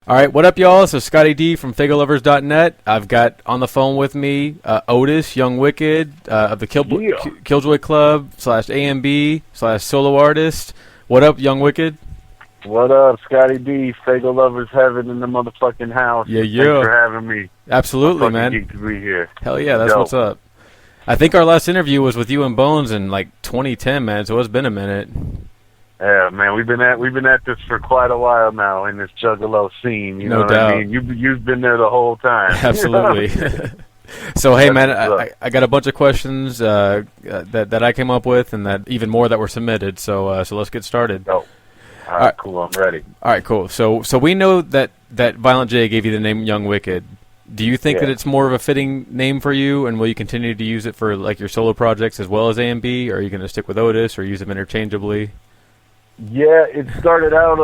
All right, what up, y'all? This is Scottie D from Faygoluvers.net. I've got on the phone with me Otis, Young Wicked of the KillJoy Club /AMB/solo artist. What up, Young Wicked? What up, Scottie D? Faygoluvers heaven in the motherfucking house. Yeah. Thanks for having me. Absolutely, man. Geek to be here. Hell yeah, that's what's up. I think our last interview was with you and Bonez in like 2010, man. So it's been a minute. Yeah, man, we've been at this for quite a while now in this Juggalo scene. You know what I mean? You've been there the whole time. Absolutely. So hey, man, I got a bunch of questions that I came up with, and that even more that were submitted. So let's get started. All right, cool. I'm ready. All right, cool. So we know that Violent J gave you the name Young Wicked. Do you think that it's more of a fitting name for you, and will you continue to use it for like your solo projects as well as A&B, or are you going to stick with Otis or use them interchangeably? Yeah, it started out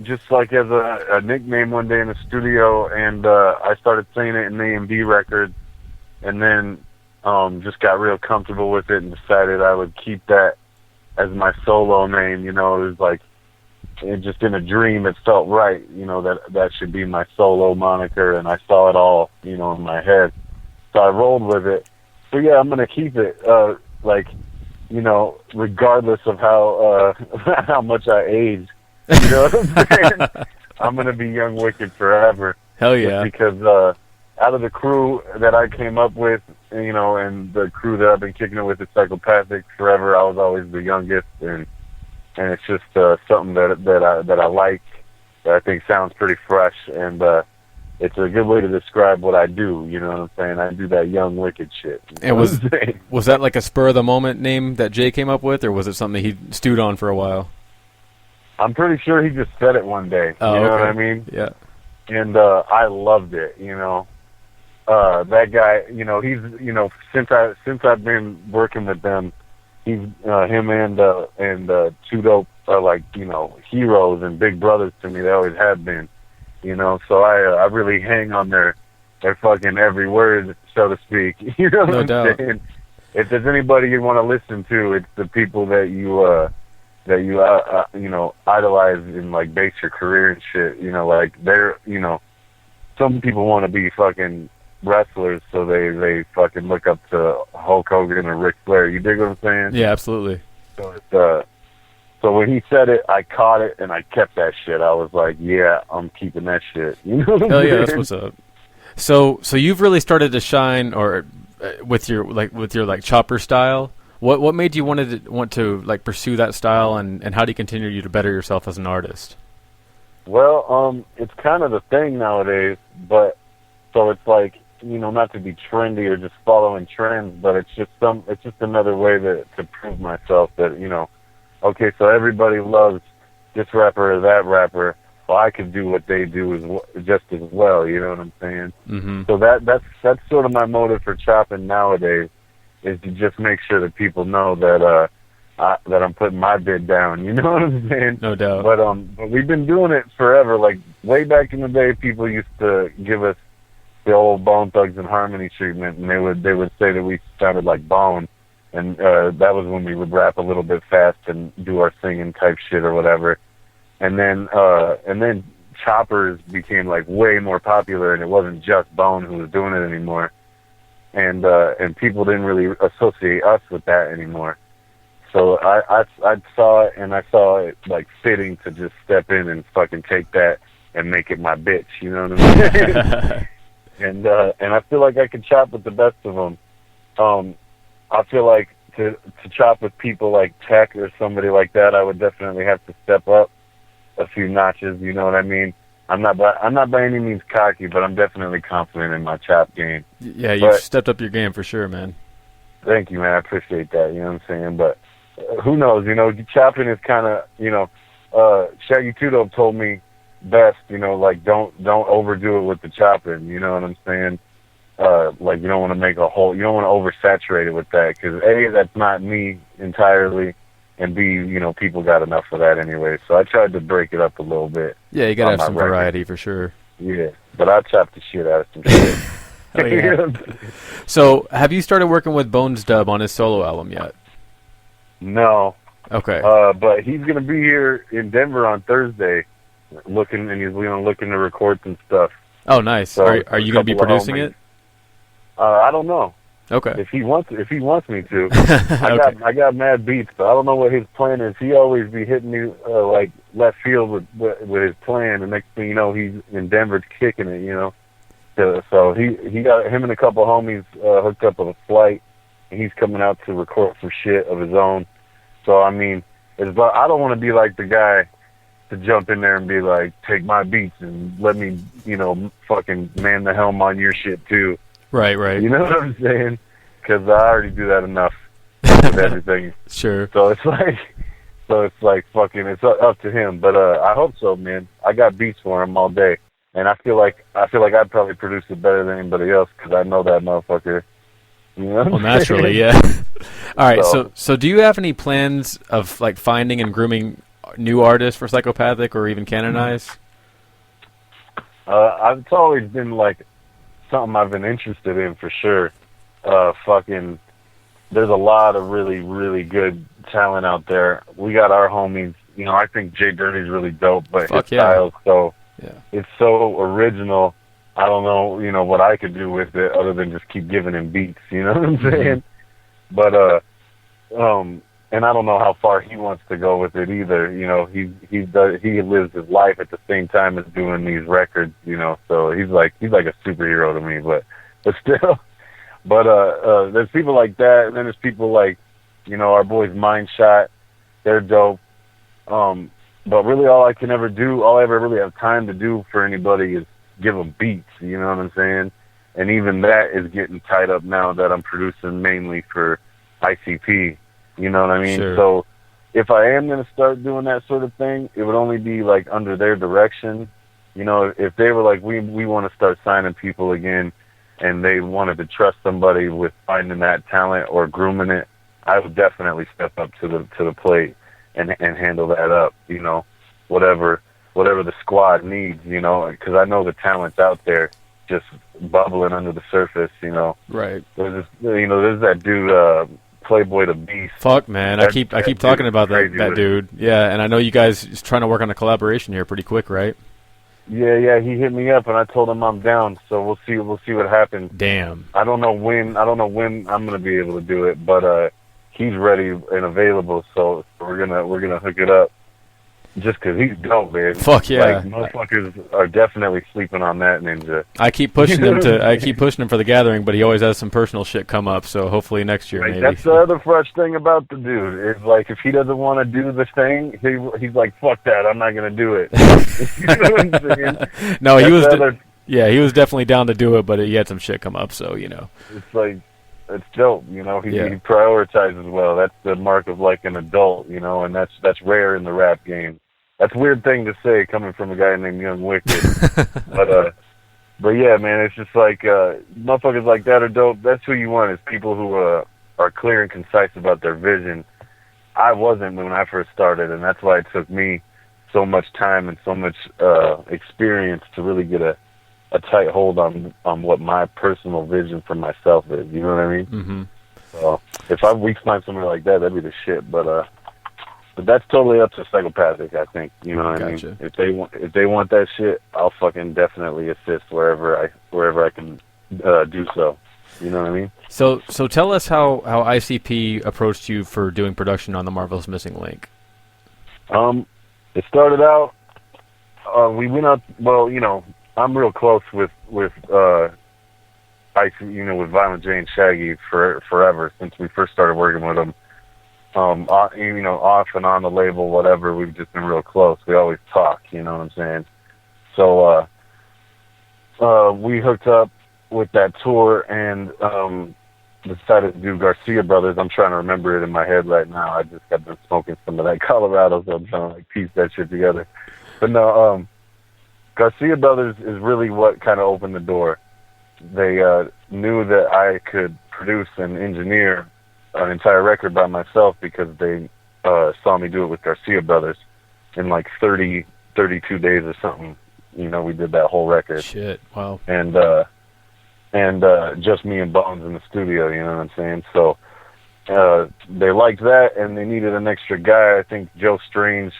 just like as a nickname one day in the studio, and I started saying it in A&B records, and then just got real comfortable with it and decided I would keep that as my solo name. You know, it was like just in a dream it felt right, you know, that should be my solo moniker, and I saw it all, you know, in my head. So I rolled with it. So yeah, I'm going to keep it, you know, regardless of how how much I age. You know what I'm saying? I'm going to be Young Wicked forever. Hell yeah. Just because out of the crew that I came up with, you know, and the crew that I've been kicking it with, the Psychopathic forever, I was always the youngest, and it's just something that I like, that I think sounds pretty fresh, and it's a good way to describe what I do. You know what I'm saying? I do that Young Wicked shit. And was that like a spur of the moment name that Jay came up with, or was it something he stewed on for a while? I'm pretty sure he just said it one day. Oh, you know okay. what I mean? Yeah. And I loved it. You know, that guy. You know, he's, you know, since I've been working with them, he's him and Two Dope are like, you know, heroes and big brothers to me. They always have been. You know, so I really hang on their fucking every word, so to speak. You know what I'm saying? If there's anybody you want to listen to, it's the people that you you know, idolize and like base your career and shit. You know, like they're, you know, some people want to be fucking wrestlers, so they fucking look up to Hulk Hogan or Ric Flair. You dig what I'm saying? Yeah, absolutely. So it's so when he said it, I caught it and I kept that shit. I was like, yeah, I'm keeping that shit. You know what I'm saying? Yeah, that's what's up. So you've really started to shine, or with your chopper style. What made you want to like pursue that style, and how do you continue to better yourself as an artist? Well, it's kind of the thing nowadays, but so it's like, you know, not to be trendy or just following trends, but it's just another way to prove myself that, you know, okay, so everybody loves this rapper or that rapper. Well, I could do what they do just as well. You know what I'm saying? Mm-hmm. So that's sort of my motive for chopping nowadays, is to just make sure that people know that that I'm putting my bid down. You know what I'm saying? No doubt. But we've been doing it forever. Like way back in the day, people used to give us the old Bone Thugs and Harmony treatment, and they would say that we sounded like Bone. And that was when we would rap a little bit fast and do our singing type shit or whatever. And then choppers became like way more popular, and it wasn't just Bone who was doing it anymore. And people didn't really associate us with that anymore. So I saw it, and I saw it like fitting to just step in and fucking take that and make it my bitch. You know what I mean? And I feel like I could chop with the best of them. I feel like to chop with people like Tech or somebody like that, I would definitely have to step up a few notches. You know what I mean? I'm not by any means cocky, but I'm definitely confident in my chop game. Yeah, you've stepped up your game for sure, man. Thank you, man. I appreciate that. You know what I'm saying? But who knows? You know, chopping is kind of, you know, Shaggy Two Dope told me best. You know, like don't overdo it with the chopping. You know what I'm saying? Like you don't want to make a whole, you don't want to oversaturate it with that, because A, that's not me entirely, and B, you know, people got enough of that anyway. So I tried to break it up a little bit. Yeah, you gotta have some variety for sure. Yeah, but I chopped the shit out of some shit. Oh, yeah. So have you started working with Bonez Dubb on his solo album yet? No. Okay. But he's gonna be here in Denver on Thursday, looking to record some stuff. Oh, nice. So Are you going to be producing it? I don't know. Okay. If he wants me to, Okay. I got mad beats, but I don't know what his plan is. He always be hitting me like left field with his plan, and next thing you know, he's in Denver kicking it. You know, so he got him and a couple homies hooked up with a flight, and he's coming out to record some shit of his own. So I mean, I don't want to be like the guy to jump in there and be like, take my beats and let me, fucking man the helm on your shit too. Right. You know what I'm saying? Because I already do that enough with everything. Sure. So it's like fucking, it's up to him. But I hope so, man. I got beats for him all day, and I feel like I'd probably produce it better than anybody else because I know that motherfucker. You know? Well, naturally, yeah. All right. So do you have any plans of like finding and grooming new artists for Psychopathic or even Canonize? It's always been like something I've been interested in for sure. There's a lot of really, really good talent out there. We got our homies. I think Jay Dirty's really dope, but his style's it's so original. I don't know, what I could do with it other than just keep giving him beats. You know what I'm saying? But and I don't know how far he wants to go with it either. He lives his life at the same time as doing these records. So he's like a superhero to me. But still, there's people like that, and then there's people like, our boys Mindshot. They're dope. But really, all I ever really have time to do for anybody is give them beats. You know what I'm saying? And even that is getting tied up now that I'm producing mainly for ICP. You know what I mean? Sure. So if I am going to start doing that sort of thing, it would only be like under their direction. If they were like, we want to start signing people again, and they wanted to trust somebody with finding that talent or grooming it, I would definitely step up to the plate and handle that up. Whatever the squad needs. Because I know the talent's out there, just bubbling under the surface. Right. There's that dude. Playboy the Beast. Fuck, man. I keep talking about that dude. Yeah, and I know you guys is trying to work on a collaboration here pretty quick, right? Yeah. He hit me up, and I told him I'm down. So we'll see what happens. Damn. I don't know when I'm gonna be able to do it, but he's ready and available. So we're gonna hook it up. Just because he's dope, man. Fuck yeah. Like, motherfuckers are definitely sleeping on that ninja. I keep pushing him for the gathering, but he always has some personal shit come up, so hopefully next year maybe. That's the other fresh thing about the dude. Is like if he doesn't want to do the thing, he's like, fuck that, I'm not gonna do it. You know what I'm saying? No, he was definitely down to do it, but he had some shit come up, so It's like, it's dope, he prioritizes well. That's the mark of like an adult, and that's rare in the rap game. That's a weird thing to say coming from a guy named Young Wicked. but yeah, man, it's just like motherfuckers like that are dope. That's who you want, is people who are clear and concise about their vision. I wasn't when I first started, and that's why it took me so much time and so much experience to really get a tight hold on what my personal vision for myself is. You know what I mean? Mm-hmm. So if we find somebody like that, that'd be the shit. But that's totally up to Psychopathic, I think. You know what I mean? If they want that shit, I'll fucking definitely assist wherever I can do so. You know what I mean? So tell us how ICP approached you for doing production on the Marvelous Missing Link. It started out. We went out. Well, I'm real close with with Violent J and Shaggy forever since we first started working with them. Off and on the label, whatever. We've just been real close. We always talk. You know what I'm saying? So we hooked up with that tour and decided to do Garcia Brothers. I'm trying to remember it in my head right now. I just got done smoking some of that Colorado, so I'm trying to piece that shit together. But no, Garcia Brothers is really what kind of opened the door. They knew that I could produce and engineer an entire record by myself because they saw me do it with Garcia Brothers in like 32 days or something. We did that whole record. Shit, wow. And just me and Bonez in the studio, you know what I'm saying? So they liked that, and they needed an extra guy. I think Joe Strange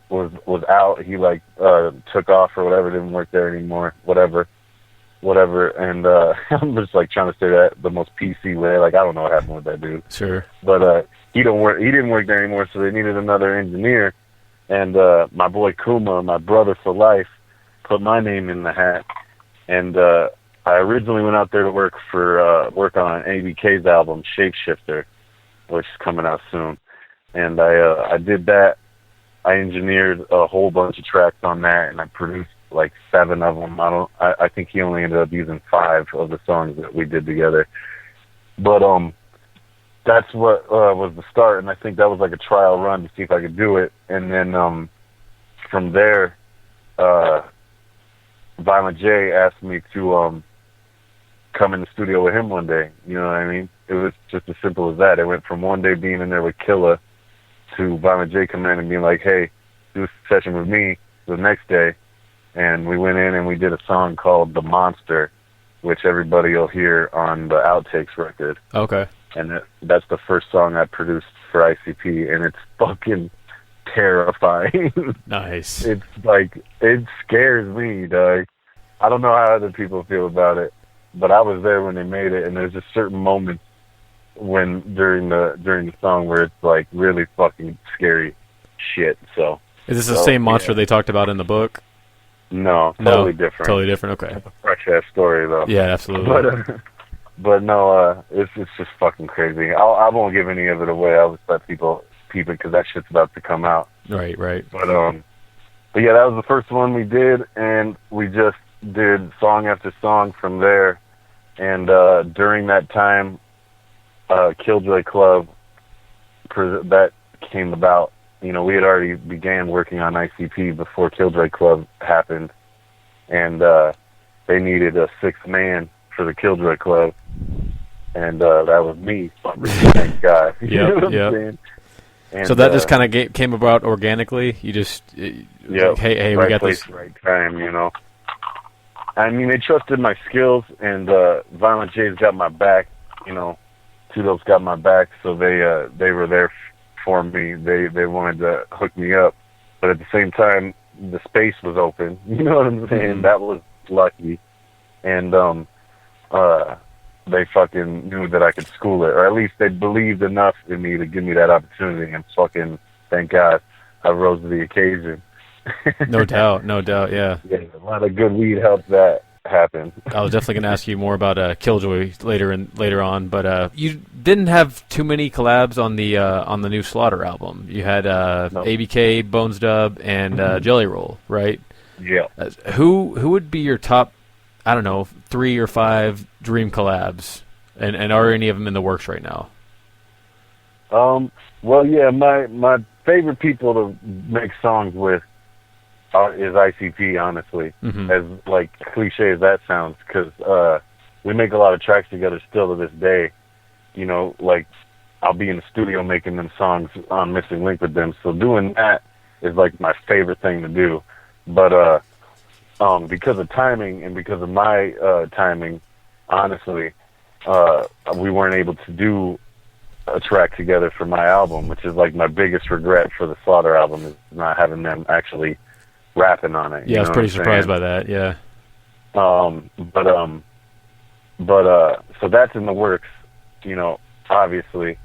was out. He like took off or whatever, didn't work there anymore, whatever. And I'm just like trying to say that the most PC way. Like, I don't know what happened with that dude. Sure. But he didn't work there anymore, so they needed another engineer. And my boy Kuma, my brother for life, put my name in the hat. And I originally went out there to work on ABK's album Shapeshifter, which is coming out soon. And I did that. I engineered a whole bunch of tracks on that, and I produced like 7 of them. I think he only ended up using 5 of the songs that we did together. But that's what was the start, and I think that was like a trial run to see if I could do it. And then from there, Violent J asked me to come in the studio with him one day. You know what I mean? It was just as simple as that. It went from one day being in there with Killa to Violent J coming in and being like, hey, do a session with me the next day. And we went in and we did a song called The Monster, which everybody will hear on the Outtakes record. Okay. And that's the first song I produced for ICP, and it's fucking terrifying. Nice. It's like, it scares me, dog. I don't know how other people feel about it, but I was there when they made it, and there's just certain moments during the song where it's like really fucking scary shit. So is this the same monster they talked about in the book? No, totally different. Totally different. Okay. It's a fresh ass story though. Yeah, absolutely. But no, it's just fucking crazy. I won't give any of it away. I'll just let people keep it because that shit's about to come out. Right. But yeah, that was the first one we did, and we just did song after song from there. And during that time, KillJoy Club, that came about. You know, we had already began working on ICP before KillJoy Club happened, and they needed a 6th man for the KillJoy Club, and that was me. Thank God. Yeah. So that just kind of came about organically. You just, like, hey, right we got place, this. right time. You know, I mean, they trusted my skills, and Violent J's got my back. You know, Tudo's got my back, so they were there for me. They wanted to hook me up, but at the same time, the space was open. You know what I'm saying? Mm-hmm. That was lucky, and they fucking knew that I could school it, or at least they believed enough in me to give me that opportunity. And fucking thank God, I rose to the occasion. No doubt, yeah. Yeah, a lot of good weed helped that happen. I was definitely going to ask you more about KillJoy later on, but you didn't have too many collabs on the new Slaughter album. You had ABK, Bonez Dubb, and Jelly Roll, right? Yeah. Who would be your top, I don't know, 3 or 5 dream collabs, and are any of them in the works right now? Well, yeah, my favorite people to make songs with is ICP, honestly. Mm-hmm. As like cliche as that sounds, because we make a lot of tracks together still to this day. You know, like I'll be in the studio making them songs on Missing Link with them. So doing that is like my favorite thing to do. But because of timing and because of my timing, honestly, we weren't able to do a track together for my album, which is like my biggest regret for the Slaughter album, is not having them actually rapping on it. Yeah, I was pretty surprised by that. Yeah. But so that's in the works. You know, obviously,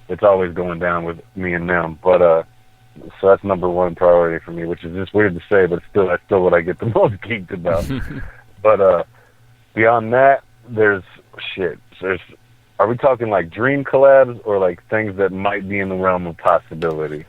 it's always going down with me and them. But so that's number 1 priority for me, which is just weird to say, but that's still what I get the most geeked about. But beyond that, there's. Are we talking like dream collabs or like things that might be in the realm of possibility?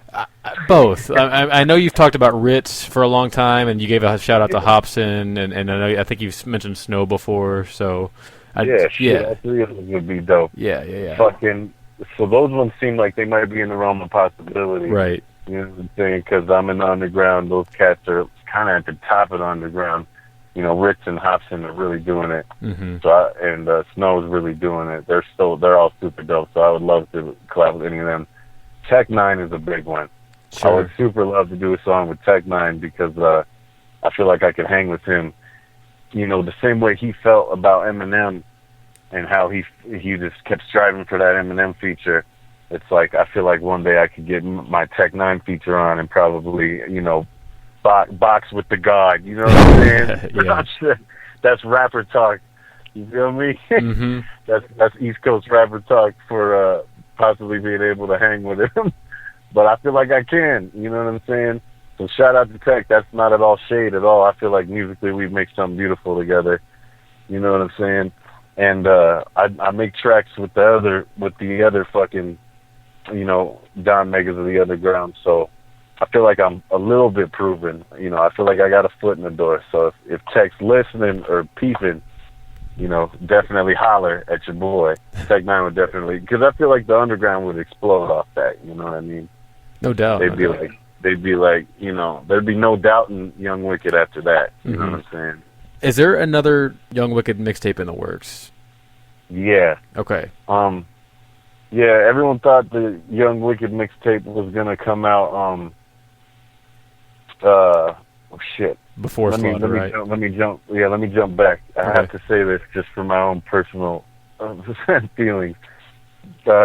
Both. I know you've talked about Rittz for a long time, and you gave a shout out to Hopsin, and I think you've mentioned Snow before. So, all 3 of them would be dope. Yeah. Fucking. So those ones seem like they might be in the realm of possibility. Right. You know what I'm saying? Because I'm in the underground. Those cats are kind of at the top of the underground. You know, Rittz and Hopsin are really doing it. Mm-hmm. So Snow's really doing it. They're all super dope. So I would love to collab with any of them. Tech Nine is a big one. Sure. I would super love to do a song with Tech Nine because I feel like I could hang with him. You know, the same way he felt about Eminem and how he just kept striving for that Eminem feature. it's like I feel like one day I could get my Tech 9 feature on and probably, you know, box with the God. You know what I'm saying? Yeah. That's rapper talk. You feel me? Mm-hmm. That's East Coast rapper talk for possibly being able to hang with him. But I feel like I can. You know what I'm saying? So shout out to Tech. That's not at all shade at all. I feel like musically we make something beautiful together. You know what I'm saying? And I make tracks with the other fucking, you know, Don Megas of the underground. So I feel like I'm a little bit proven. You know, I feel like I got a foot in the door. So if Tech's listening or peeping, you know, definitely holler at your boy. Tech 9 would definitely, because I feel like the underground would explode off that. You know what I mean? No doubt. They'd be like, you know, there'd be no doubt in Young Wicked after that. You know what I'm saying? Is there another Young Wicked mixtape in the works? Yeah. Okay. Yeah, everyone thought the Young Wicked mixtape was gonna come out. Oh shit. Before Slaughter, right? Let me jump back. I have to say this just for my own personal feelings.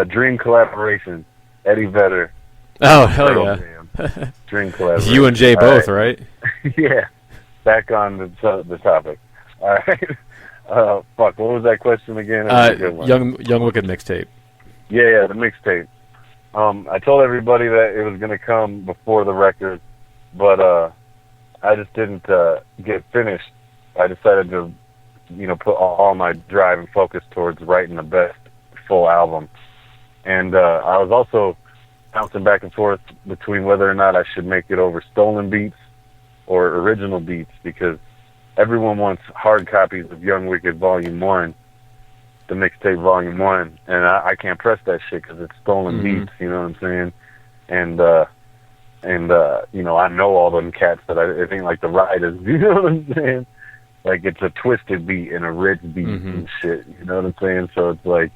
Dream collaboration, Eddie Vedder. Oh hell yeah! Dream collaboration. You and Jay both, right? Yeah. Back on the topic. All right. Fuck. What was that question again? Young Wicked mixtape. Yeah, the mixtape. I told everybody that it was gonna come before the record, but I just didn't get finished. I decided to, you know, put all my drive and focus towards writing the best full album. And I was also bouncing back and forth between whether or not I should make it over stolen beats or original beats, because everyone wants hard copies of Young Wicked Volume 1, the mixtape Volume 1, and I can't press that shit because it's stolen beats, you know what I'm saying? And you know, I know all them cats that it ain't like the Rydas, you know what I'm saying? Like, it's a twisted beat and a Rittz beat and shit, you know what I'm saying? So it's like,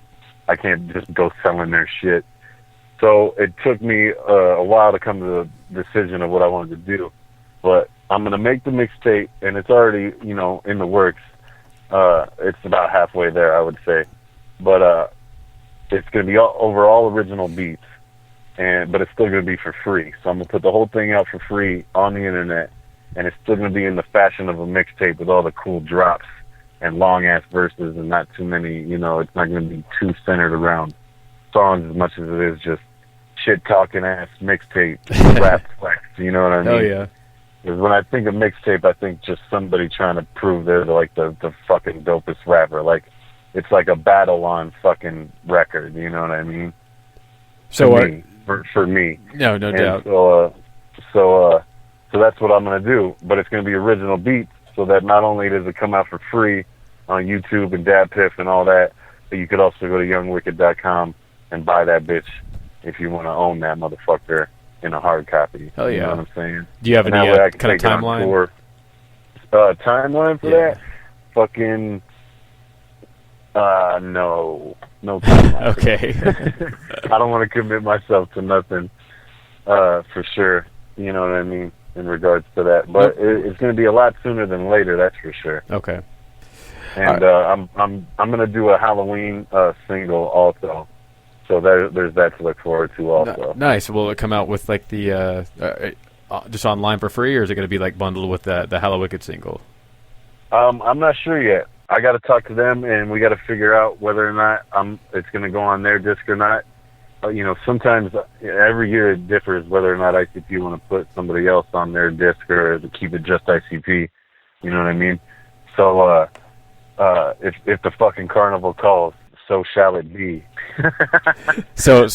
I can't just go selling their shit. So it took me a while to come to the decision of what I wanted to do. But I'm going to make the mixtape, and it's already, you know, in the works. It's about halfway there, I would say. But it's going to be all original beats, but it's still going to be for free. So I'm going to put the whole thing out for free on the internet, and it's still going to be in the fashion of a mixtape with all the cool drops and long-ass verses and not too many, you know, it's not going to be too centered around songs as much as it is just shit-talking ass mixtape, rap flex, you know what I mean? Oh, yeah. Because when I think of mixtape, I think just somebody trying to prove they're like the fucking dopest rapper. Like, it's like a battle on fucking record, you know what I mean? So for me. No doubt. So that's what I'm going to do. But it's going to be original beats, so that not only does it come out for free on YouTube and DatPiff and all that, but you could also go to youngwicked.com and buy that bitch if you want to own that motherfucker in a hard copy. Hell yeah. You know what I'm saying? Do you have any kind of timeline? Timeline for that? Fucking, no timeline. Okay. I don't want to commit myself to nothing, for sure. You know what I mean? In regards to that. But it's going to be a lot sooner than later, that's for sure. Okay. And I'm going to do a Halloween single also. So there's that to look forward to also. Nice. Will it come out with like the just online for free, or is it going to be like bundled with the Hallow Wicked single? I'm not sure yet. I got to talk to them, and we got to figure out whether or not it's going to go on their disc or not. You know, sometimes every year it differs whether or not ICP want to put somebody else on their disc or to keep it just ICP. You know what I mean? So if the fucking carnival calls, so shall it be. So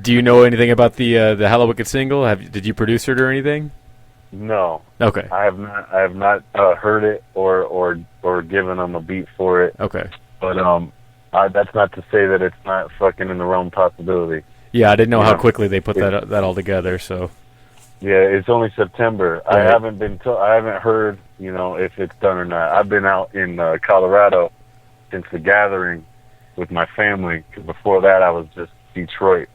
do you know anything about the Hallow Wicked single? Did you produce it or anything? No. Okay. I have not heard it or given them a beat for it. Okay. But that's not to say that it's not fucking in the realm possibility. Yeah, I didn't know how quickly they put that all together. So. Yeah, it's only September. Right. I haven't heard, you know, if it's done or not. I've been out in Colorado since the gathering with my family. 'Cause before that, I was just Detroit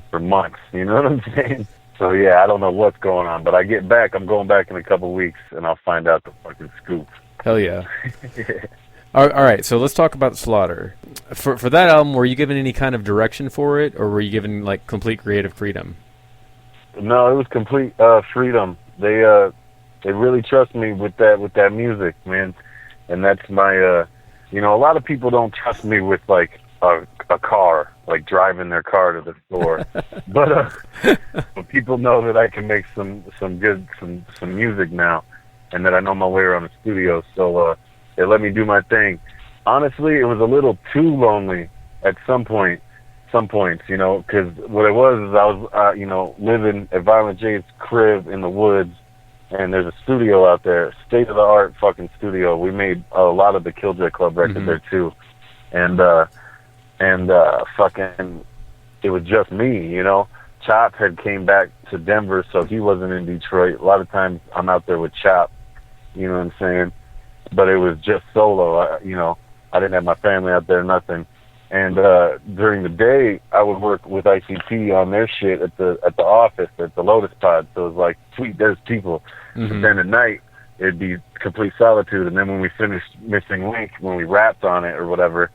for months. You know what I'm saying? So yeah, I don't know what's going on. But I'm going back in a couple weeks, and I'll find out the fucking scoop. Hell yeah. Yeah. All right, so let's talk about Slaughter. For that album, were you given any kind of direction for it, or were you given like complete creative freedom? No, it was complete freedom. They really trust me with that music, man. And that's my you know, a lot of people don't trust me with like a car, like driving their car to the store. but people know that I can make some good music now, and that I know my way around the studio. So they let me do my thing. Honestly, it was a little too lonely at some points, you know, because what it was is I was you know, living at Violent J's crib in the woods, and there's a studio out there, state-of-the-art fucking studio. We made a lot of the KillJoy Club records there too, and fucking, it was just me, you know. Chop had came back to Denver, so he wasn't in Detroit. A lot of times I'm out there with Chop, you know what I'm saying? But it was just solo, you know. I didn't have my family out there, nothing. And during the day, I would work with ICP on their shit at the office, at the Lotus Pod. So it was like, sweet, there's people. But then at night, it'd be complete solitude. And then when we finished Missing Link, when we rapped on it or whatever,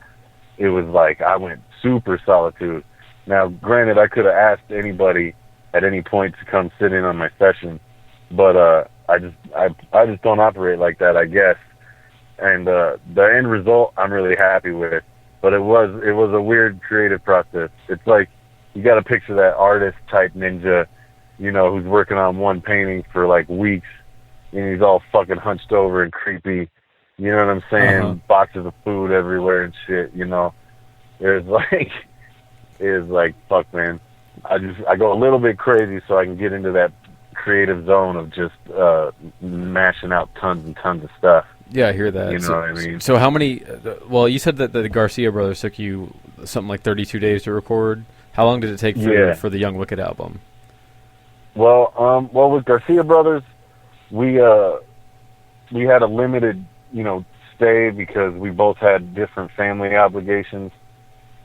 it was like I went super solitude. Now, granted, I could have asked anybody at any point to come sit in on my session, but I just don't operate like that, I guess. And the end result, I'm really happy with. But it was a weird creative process. It's like you got to picture that artist type ninja, you know, who's working on one painting for like weeks, and he's all fucking hunched over and creepy. You know what I'm saying? Boxes of food everywhere and shit. You know, it's like fuck, man. I go a little bit crazy so I can get into that creative zone of just mashing out tons and tons of stuff. Yeah, I hear that. You know what I mean? So how many... well, you said that the Garcia brothers took you something like 32 days to record. How long did it take for the Young Wicked album? Well, with Garcia brothers, we had a limited, you know, stay because we both had different family obligations,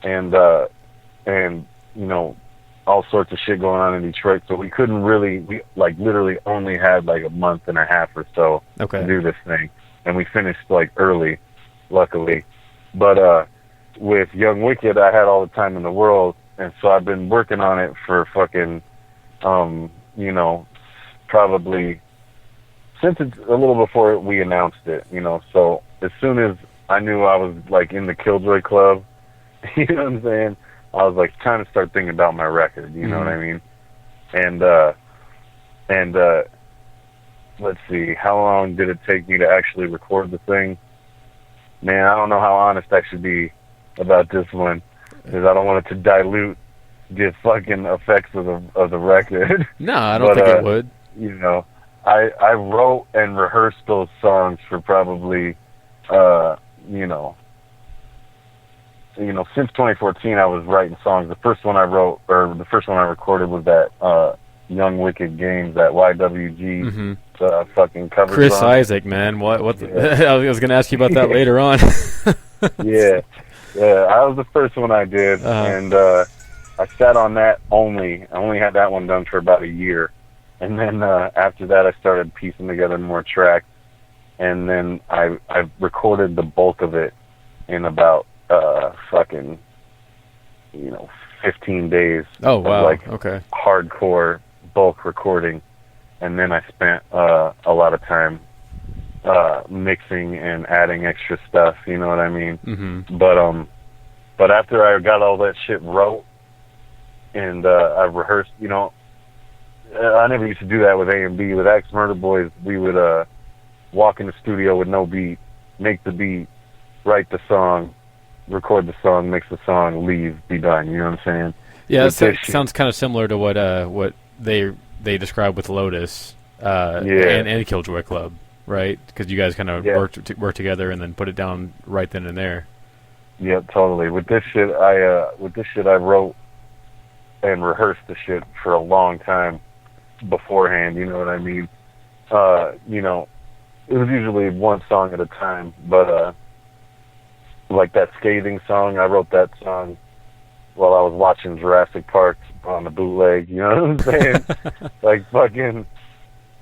and you know, all sorts of shit going on in Detroit. So we couldn't really... We like literally only had like a month and a half or so to do this thing. And we finished like early, luckily. But with Young Wicked, I had all the time in the world, and so I've been working on it for fucking, you know, probably since it's a little before we announced it, you know. So as soon as I knew I was like in the KillJoy Club, you know what I'm saying, I was like trying to start thinking about my record, you know what I mean? And let's see, how long did it take me to actually record the thing? Man, I don't know how honest I should be about this one, because I don't want it to dilute the fucking effects of the record. No, I don't think it would. You know, I wrote and rehearsed those songs for probably, you know, since 2014 I was writing songs. The first one I wrote, or the first one I recorded was that Young Wicked Games, that YWG fucking cover Chris song. Isaac, man. What I was going to ask you about that later on. Yeah, I was the first one I did, and I sat on that only. I only had that one done for about a year, and then after that I started piecing together more tracks, and then I recorded the bulk of it in about fucking, you know, 15 days. Oh wow! Like hardcore bulk recording, and then I spent a lot of time mixing and adding extra stuff, you know what I mean? But after I got all that shit wrote and I rehearsed, you know, I never used to do that with A&B. With Axe Murder Boys, we would walk in the studio with no beat, make the beat, write the song, record the song, mix the song, leave, be done, you know what I'm saying? Yeah, that sounds kind of similar to what they described with Lotus and KillJoy Club, right? Because you guys kind of work together and then put it down right then and there. Yeah, totally. With this shit, I wrote and rehearsed the shit for a long time beforehand. You know what I mean? You know, it was usually one song at a time, but like that Scathing song, I wrote that song while I was watching Jurassic Park on the bootleg, you know what I'm saying? Like fucking,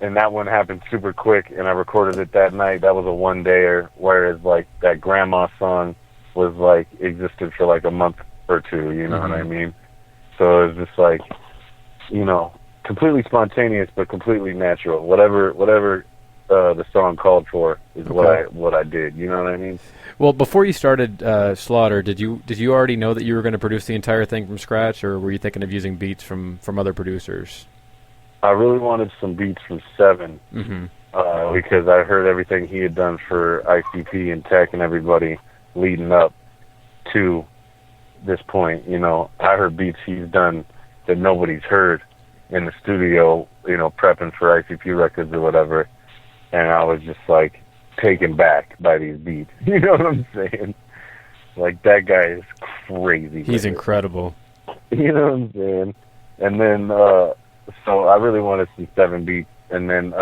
and that one happened super quick, and I recorded it that night. That was a one-dayer, whereas like that Grandma song was like existed for like a month or two. You know what I mean? So it was just like, you know, completely spontaneous, but completely natural. Whatever the song called for is what I did. You know what I mean? Well, before you started Slaughter, did you already know that you were going to produce the entire thing from scratch, or were you thinking of using beats from other producers? I really wanted some beats from Seven because I heard everything he had done for ICP and Tech and everybody leading up to this point. You know, I heard beats he's done that nobody's heard in the studio, you know, prepping for ICP records or whatever, and I was just like taken back by these beats. You know what I'm saying? Like, that guy is crazy. He's incredible. You know what I'm saying? And then, so I really wanted some Seven beats, and then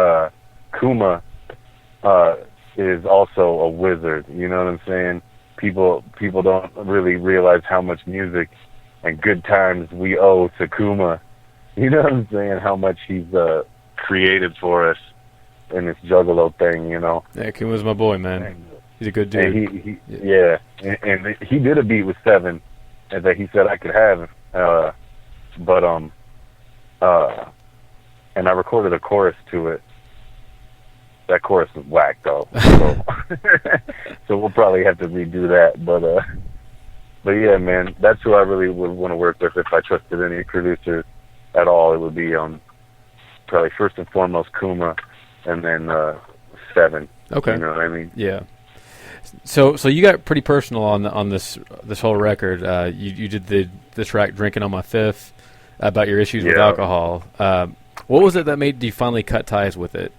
Kuma is also a wizard. You know what I'm saying? People don't really realize how much music and good times we owe to Kuma. You know what I'm saying? How much he's created for us in this Juggalo thing, you know? Yeah, Kuma's my boy, man. He's a good dude. And and he did a beat with Seven that he said I could have, and I recorded a chorus to it. That chorus was whack, though. So, so we'll probably have to redo that. But yeah, man, that's who I really would want to work with if I trusted any producers at all. It would be probably first and foremost Kuma, and then Seven. Okay. You know what I mean? Yeah. So you got pretty personal on this whole record. You did the track "Drinking on My Fifth" about your issues with alcohol. What was it that made you finally cut ties with it?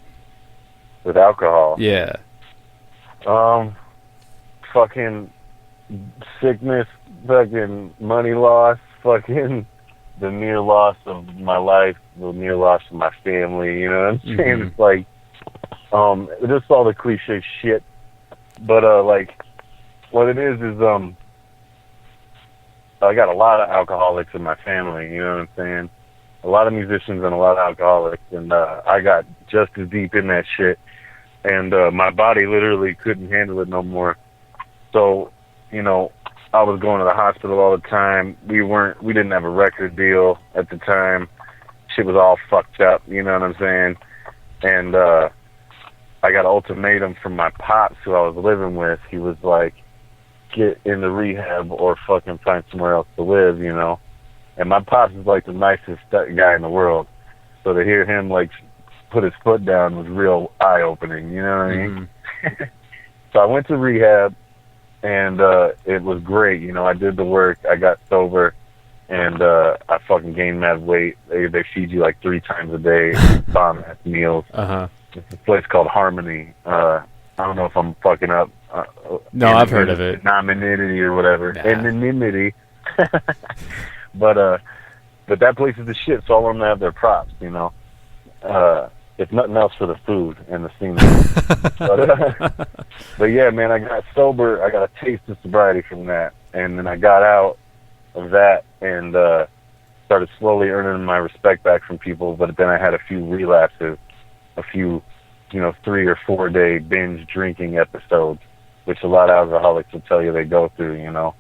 With alcohol? Yeah. Fucking sickness, fucking money loss, fucking the near loss of my life, the near loss of my family. You know what I'm saying? It's like, just all the cliche shit. But like, what it is I got a lot of alcoholics in my family. You know what I'm saying? A lot of musicians and a lot of alcoholics, and I got just as deep in that shit, and my body literally couldn't handle it no more. So, you know, I was going to the hospital all the time. We didn't have a record deal at the time. Shit was all fucked up. You know what I'm saying? And I got an ultimatum from my pops, who I was living with. He was like, get into rehab or fucking find somewhere else to live, you know? And my pops is like the nicest guy in the world. So to hear him like put his foot down was real eye-opening, you know what I mean? So I went to rehab, and it was great. You know, I did the work, I got sober, and I fucking gained mad weight. They feed you like 3 times a day, bomb-ass meals. It's a place called Harmony. I don't know if I'm fucking up. No, I've heard of it. Anonymity or whatever. Anonymity. But that place is the shit, so I want them to have their props, you know. If nothing else, for the food and the scenery. But yeah, man, I got sober. I got a taste of sobriety from that. And then I got out of that and started slowly earning my respect back from people. But then I had a few relapses, a few, 3 or 4 day binge drinking episodes, which a lot of alcoholics will tell you they go through, you know.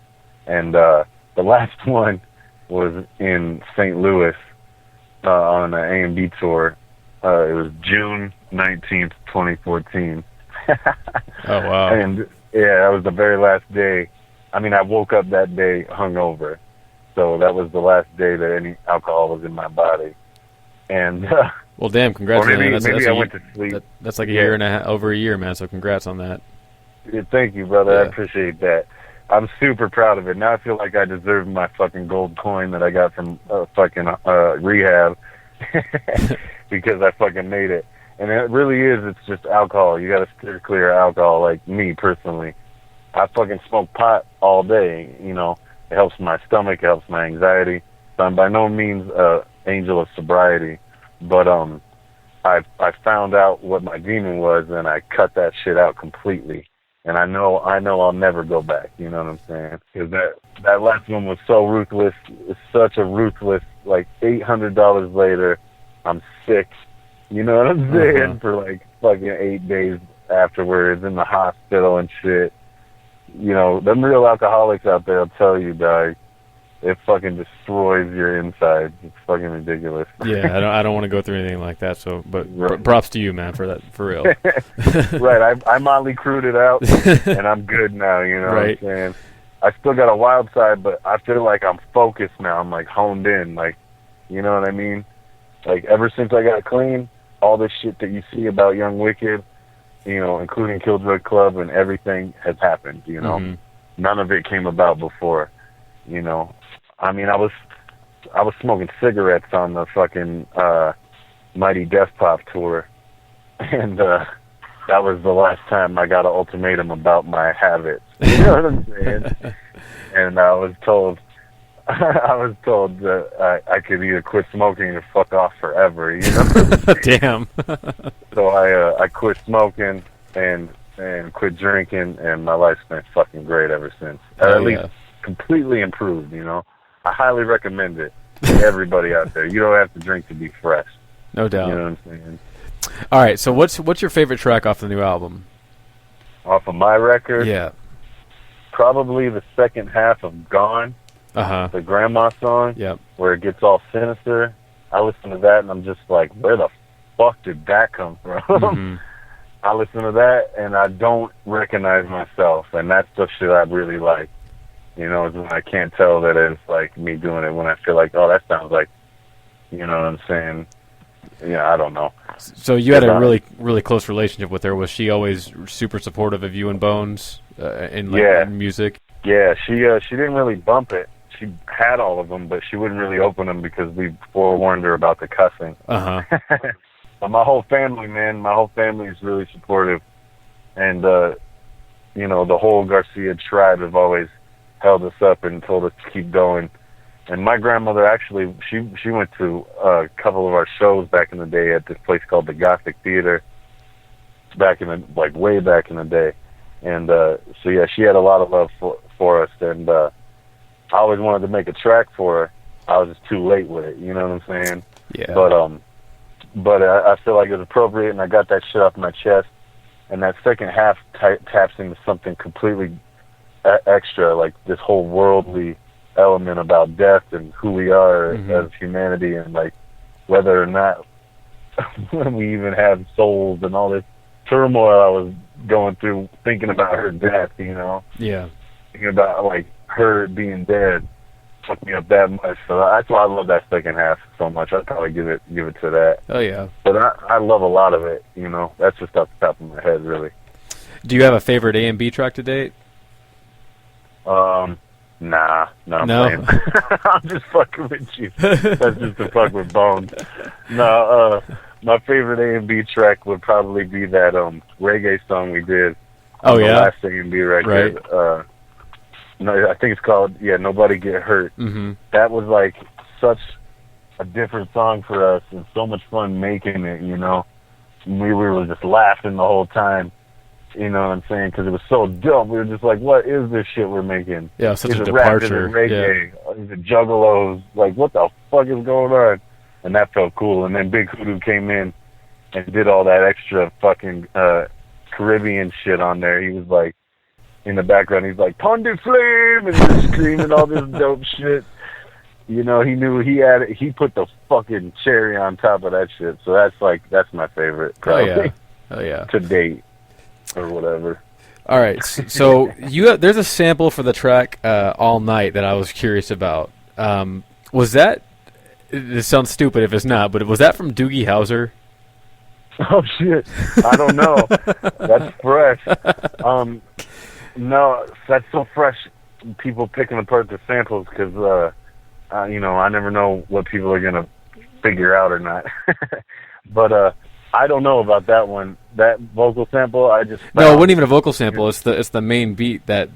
And the last one was in St. Louis on an A&B tour. It was June 19th, 2014. Oh, wow. And, yeah, that was the very last day. I mean, I woke up that day hungover. So that was the last day that any alcohol was in my body. And well, damn, congrats, maybe, man. Maybe I went to sleep. That's like a year and a half, over a year, man, so congrats on that. Yeah, thank you, brother. I appreciate that. I'm super proud of it. Now I feel like I deserve my fucking gold coin that I got from fucking rehab because I fucking made it. And it really is, it's just alcohol. You gotta steer clear of alcohol, like me personally. I fucking smoke pot all day, you know. It helps my stomach, it helps my anxiety. So I'm by no means angel of sobriety, but I found out what my demon was, and I cut that shit out completely. And I know I'll never go back. You know what I'm saying? Because that last one was so ruthless. It's such a ruthless. Like $800 later, I'm sick, You know what I'm saying? For like fucking 8 days afterwards in the hospital and shit. You know, them real alcoholics out there will tell you, dog, it fucking destroys your insides. It's fucking ridiculous. Yeah, I don't want to go through anything like that. So, but props to you, man, for that, for real. Right, I Motley Crued it out, and I'm good now. You know what I'm saying? I still got a wild side, but I feel like I'm focused now. I'm like honed in, like, you know what I mean? Like ever since I got clean, all this shit that you see about Young Wicked, you know, including KillJoy Club and everything has happened. You know, none of it came about before. You know, I mean, I was smoking cigarettes on the fucking Mighty Death Pop tour, and that was the last time I got an ultimatum about my habits. You know what I'm saying? And I was told that I could either quit smoking or fuck off forever. You know? Damn. So I quit smoking and quit drinking, and my life's been fucking great ever since. At least completely improved. You know, I highly recommend it to everybody out there. You don't have to drink to be fresh. No doubt. You know what I'm saying? All right, so what's your favorite track off the new album? Off of my record? Yeah. Probably the second half of Gone, the Grandma song, where it gets all sinister. I listen to that and I'm just like, where the fuck did that come from? I listen to that and I don't recognize myself, and that's the shit I really like. You know, when I can't tell that it's like me doing it, when I feel like, oh, that sounds like, you know what I'm saying? Yeah, I don't know. So you had a really, really close relationship with her. Was she always super supportive of you and Bonez in music? Yeah, she didn't really bump it. She had all of them, but she wouldn't really open them because we forewarned her about the cussing. But my whole family, man, is really supportive. And, you know, the whole Garcia tribe have always held us up and told us to keep going. And my grandmother actually, she went to a couple of our shows back in the day at this place called the Gothic Theater, way back in the day. And so yeah, she had a lot of love for us. And I always wanted to make a track for her. I was just too late with it. You know what I'm saying? Yeah. But I feel like it was appropriate, and I got that shit off my chest. And that second half taps into something completely extra, like this whole worldly element about death and who we are as humanity, and like whether or not we even have souls, and all this turmoil I was going through thinking about her death, you know? Yeah. Thinking about like her being dead fucked me up that much. So that's why I love that second half so much. I'd probably give it to that. Oh yeah. But I love a lot of it, you know. That's just off the top of my head, really. Do you have a favorite A&B track to date? Nah, I'm playing. I'm just fucking with you. That's just to fuck with Bones. No, my favorite A&B track would probably be that reggae song we did. Oh the yeah, last A&B record. Right. No, I think it's called Nobody Get Hurt. That was like such a different song for us, and so much fun making it. You know, we were just laughing the whole time. You know what I'm saying? Because it was so dumb. We were just like, what is this shit we're making? Yeah, such a departure. departure. Is it reggae? Is it juggalos? Like, what the fuck is going on? And that felt cool. And then Big Hoodoo came in and did all that extra fucking Caribbean shit on there. He was like, in the background, he's like, Pondy Flame! And just screaming all this dope shit. You know, he knew he put the fucking cherry on top of that shit. So that's my favorite, probably. Oh yeah. To date. Or whatever. All right, so there's a sample for the track "All Night" that I was curious about. Was that? It sounds stupid if it's not, but was that from Doogie Howser? Oh shit! I don't know. That's fresh. No, that's so fresh. People picking apart the samples because you know, I never know what people are gonna figure out or not. But I don't know about that one. That vocal sample, I just found. No, it wasn't even a vocal sample. It's the main beat, that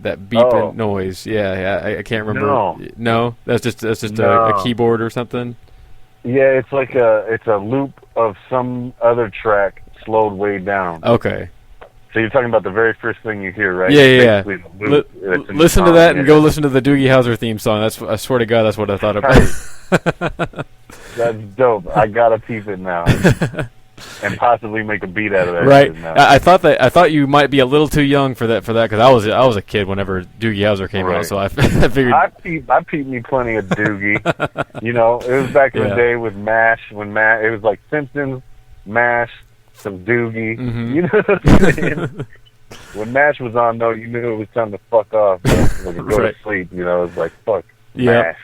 beeping noise. Yeah, I can't remember. No, that's just a keyboard or something. Yeah, it's like a loop of some other track slowed way down. Okay. So you're talking about the very first thing you hear, right? Yeah. Listen to that and go listen to the Doogie Howser theme song. I swear to God, that's what I thought about. That's dope. I gotta peep it now, and possibly make a beat out of that. Right. Now. I thought you might be a little too young for that because I was a kid whenever Doogie Howser came out, so I figured. I peeped me plenty of Doogie. You know, it was back in the day with MASH when it was like Simpsons, MASH, some Doogie. Mm-hmm. You know what I'm saying? When MASH was on, though, you knew it was time to fuck off. When you go to sleep, you know, it was like fuck MASH.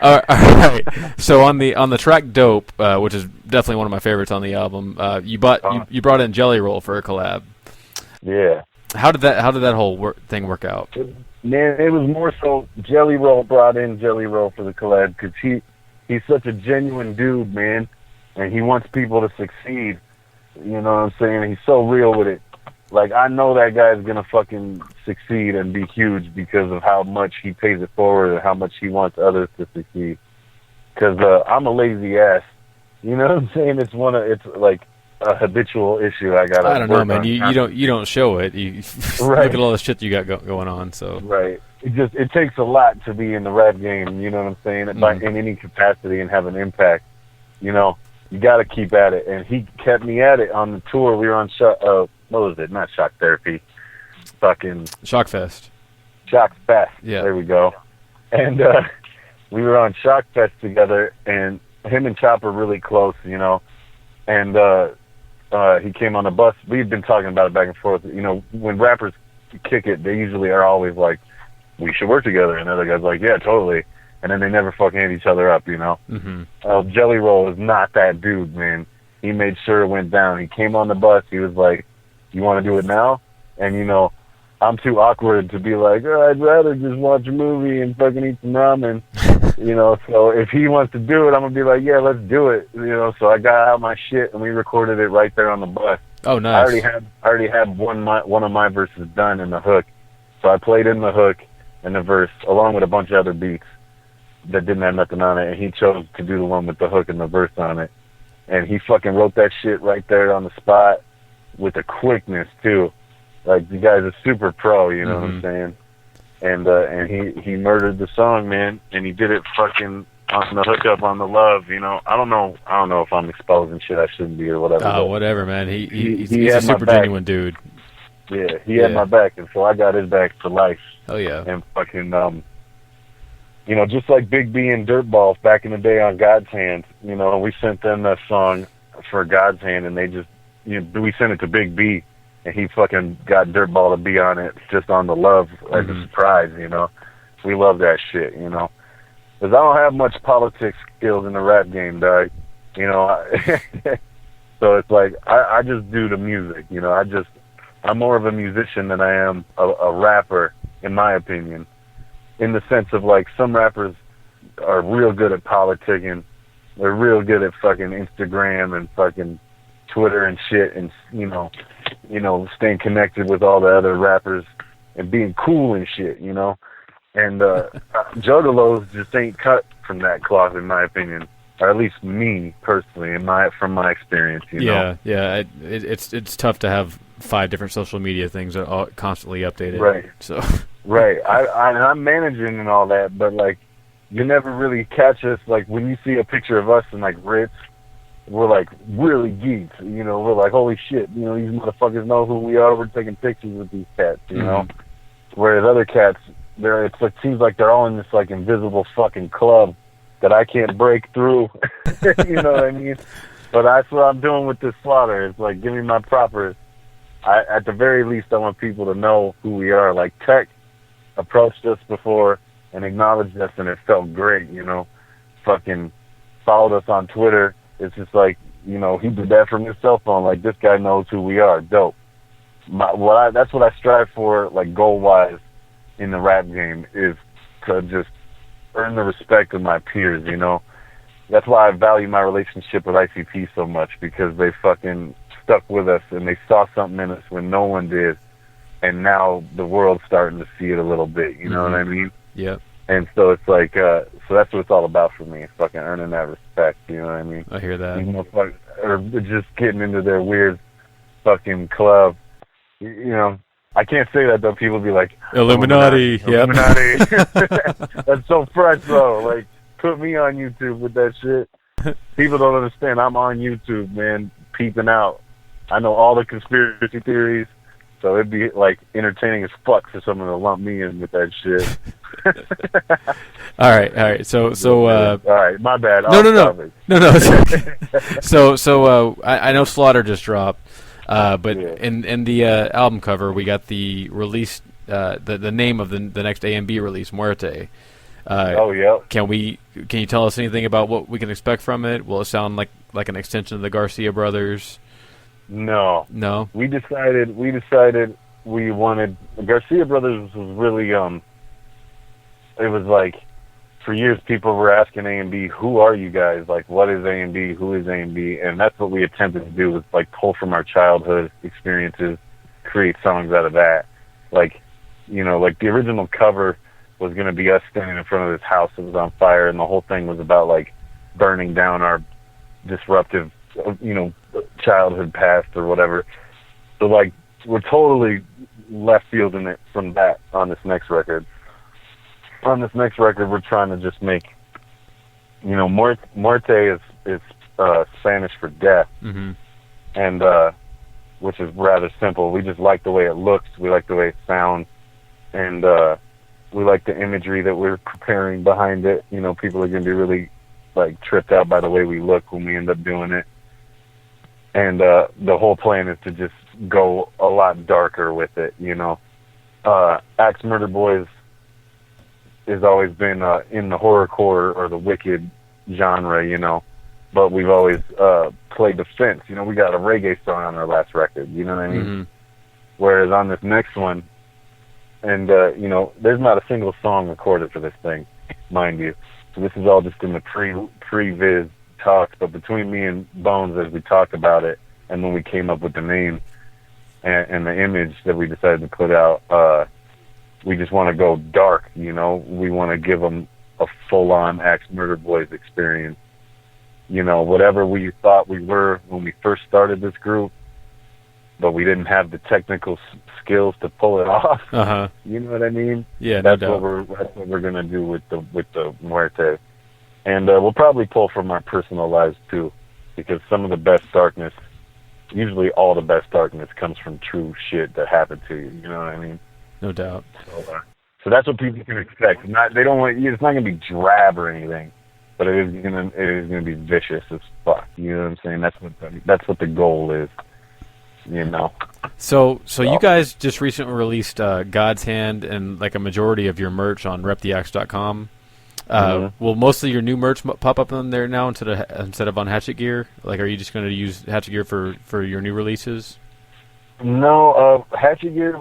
All right. So on the track "Dope," which is definitely one of my favorites on the album, you brought in Jelly Roll for a collab. Yeah. How did that whole thing work out? Man, it was more so Jelly Roll brought in Jelly Roll for the collab because he's such a genuine dude, man, and he wants people to succeed. You know what I'm saying? He's so real with it. Like, I know that guy's gonna fucking succeed and be huge because of how much he pays it forward and how much he wants others to succeed. Because I'm a lazy ass. You know what I'm saying? It's like a habitual issue I got. I don't know, man. You don't show it. You right. Look at all the shit you got going on. So right. It takes a lot to be in the rap game. You know what I'm saying? Mm-hmm. In any capacity and have an impact. You know, you got to keep at it. And he kept me at it on the tour. We were on what was it? Not Shock Therapy. Fucking Shockfest. Shockfest. Yeah. There we go. And we were on Shockfest together, and him and Chop are really close, you know. And he came on the bus. We've been talking about it back and forth. You know, when rappers kick it, they usually are always like, we should work together. And the other guy's like, yeah, totally. And then they never fucking hit each other up, you know. Mm-hmm. Jelly Roll is not that dude, man. He made sure it went down. He came on the bus. He was like, you want to do it now? And, you know, I'm too awkward to be like, oh, I'd rather just watch a movie and fucking eat some ramen. You know, so if he wants to do it, I'm going to be like, yeah, let's do it. You know, so I got out my shit and we recorded it right there on the bus. Oh, nice. I already had one of my verses done in the hook. So I played in the hook and the verse along with a bunch of other beats that didn't have nothing on it. And he chose to do the one with the hook and the verse on it. And he fucking wrote that shit right there on the spot with a quickness, too. Like, the guy's a super pro, you know what I'm saying? And he murdered the song, man, and he did it fucking on the hookup on the love, you know. I don't know if I'm exposing shit I shouldn't be or whatever. Oh, whatever, man. He's a super genuine dude. Yeah, he had my back, and so I got his back for life. Oh, yeah. And fucking, you know, just like Big B and Dirtballs back in the day on God's Hand, you know, we sent them that song for God's Hand, and they just, you know, we sent it to Big B, and he fucking got Dirtball to be on it just on the love as a surprise, you know. We love that shit, you know. Because I don't have much politics skills in the rap game, dog. You know, so it's like, I just do the music, you know. I'm more of a musician than I am a rapper, in my opinion. In the sense of, like, some rappers are real good at politicking. They're real good at fucking Instagram and fucking Twitter and shit, and you know, staying connected with all the other rappers and being cool and shit, you know. And Juggalos just ain't cut from that cloth, in my opinion, or at least me personally, from my experience, you know. Yeah. It's tough to have 5 different social media things that are constantly updated. Right. So. Right. I'm managing and all that, but like, you never really catch us. Like, when you see a picture of us in like Rittz, we're like really geeks, you know. We're like, holy shit, you know, these motherfuckers know who we are. We're taking pictures with these cats, you know. Whereas other cats, it seems like they're all in this like invisible fucking club that I can't break through. You know what I mean? But that's what I'm doing with this slaughter. It's like, give me my propers. At the very least, I want people to know who we are. Like, Tech approached us before and acknowledged us, and it felt great, you know. Fucking followed us on Twitter. It's just like, you know, he did that from his cell phone. Like, this guy knows who we are. Dope. That's what I strive for, like, goal-wise in the rap game, is to just earn the respect of my peers, you know. That's why I value my relationship with ICP so much, because they fucking stuck with us, and they saw something in us when no one did. And now the world's starting to see it a little bit, you know what I mean? Yep. And so it's like, so that's what it's all about for me, fucking earning that respect, you know what I mean? I hear that. Or just getting into their weird fucking club you know, I can't say that though. People be like, Illuminati. Yep. Illuminati. That's so fresh though. Like, put me on YouTube with that shit. People don't understand. I'm on YouTube, man, peeping out. I know all the conspiracy theories, so it'd be like entertaining as fuck for someone to lump me in with that shit. All right. So all right, my bad. No. So I know Slaughter just dropped, but in the album cover we got the release, the name of the next A&B release, Muerte. Can you tell us anything about what we can expect from it? Will it sound like an extension of the Garcia brothers? No. We decided we wanted Garcia brothers was really it was like, for years people were asking A&B, who are you guys? Like, what is A&B? Who is A&B? And that's what we attempted to do, was like pull from our childhood experiences, create songs out of that. Like, you know, like the original cover was going to be us standing in front of this house that was on fire, and the whole thing was about like burning down our disruptive, you know, childhood past or whatever. So like, we're totally left fielding it from that on this next record. On this next record, we're trying to just make, you know, muerte is Spanish for death, and which is rather simple. We just like the way it looks. We like the way it sounds, and we like the imagery that we're preparing behind it. You know, people are going to be really like tripped out by the way we look when we end up doing it. And the whole plan is to just go a lot darker with it, you know. Axe Murder Boys has always been in the horrorcore or the wicked genre, you know, but we've always played the fence. You know, we got a reggae song on our last record, you know what I mean? Whereas on this next one, and, you know, there's not a single song recorded for this thing, mind you. So this is all just in the pre-viz talks, but between me and Bonez, as we talked about it, and when we came up with the name and the image that we decided to put out, we just want to go dark, you know. We want to give them a full-on Axe Murder Boys experience. You know, whatever we thought we were when we first started this group, but we didn't have the technical skills to pull it off. You know what I mean? Yeah, that's what we're gonna do with the Muerte. And we'll probably pull from our personal lives too, because some of the best darkness, usually all the best darkness, comes from true shit that happened to you. You know what I mean? No doubt. So that's what people can expect. It's not gonna be drab or anything, but it is gonna be vicious as fuck. You know what I'm saying? That's what the goal is. You know. So you guys just recently released God's Hand and like a majority of your merch on reptheaxe.com. Will most of your new merch pop up on there now instead of on Hatchet Gear? Like, are you just going to use Hatchet Gear for your new releases? No, Hatchet Gear.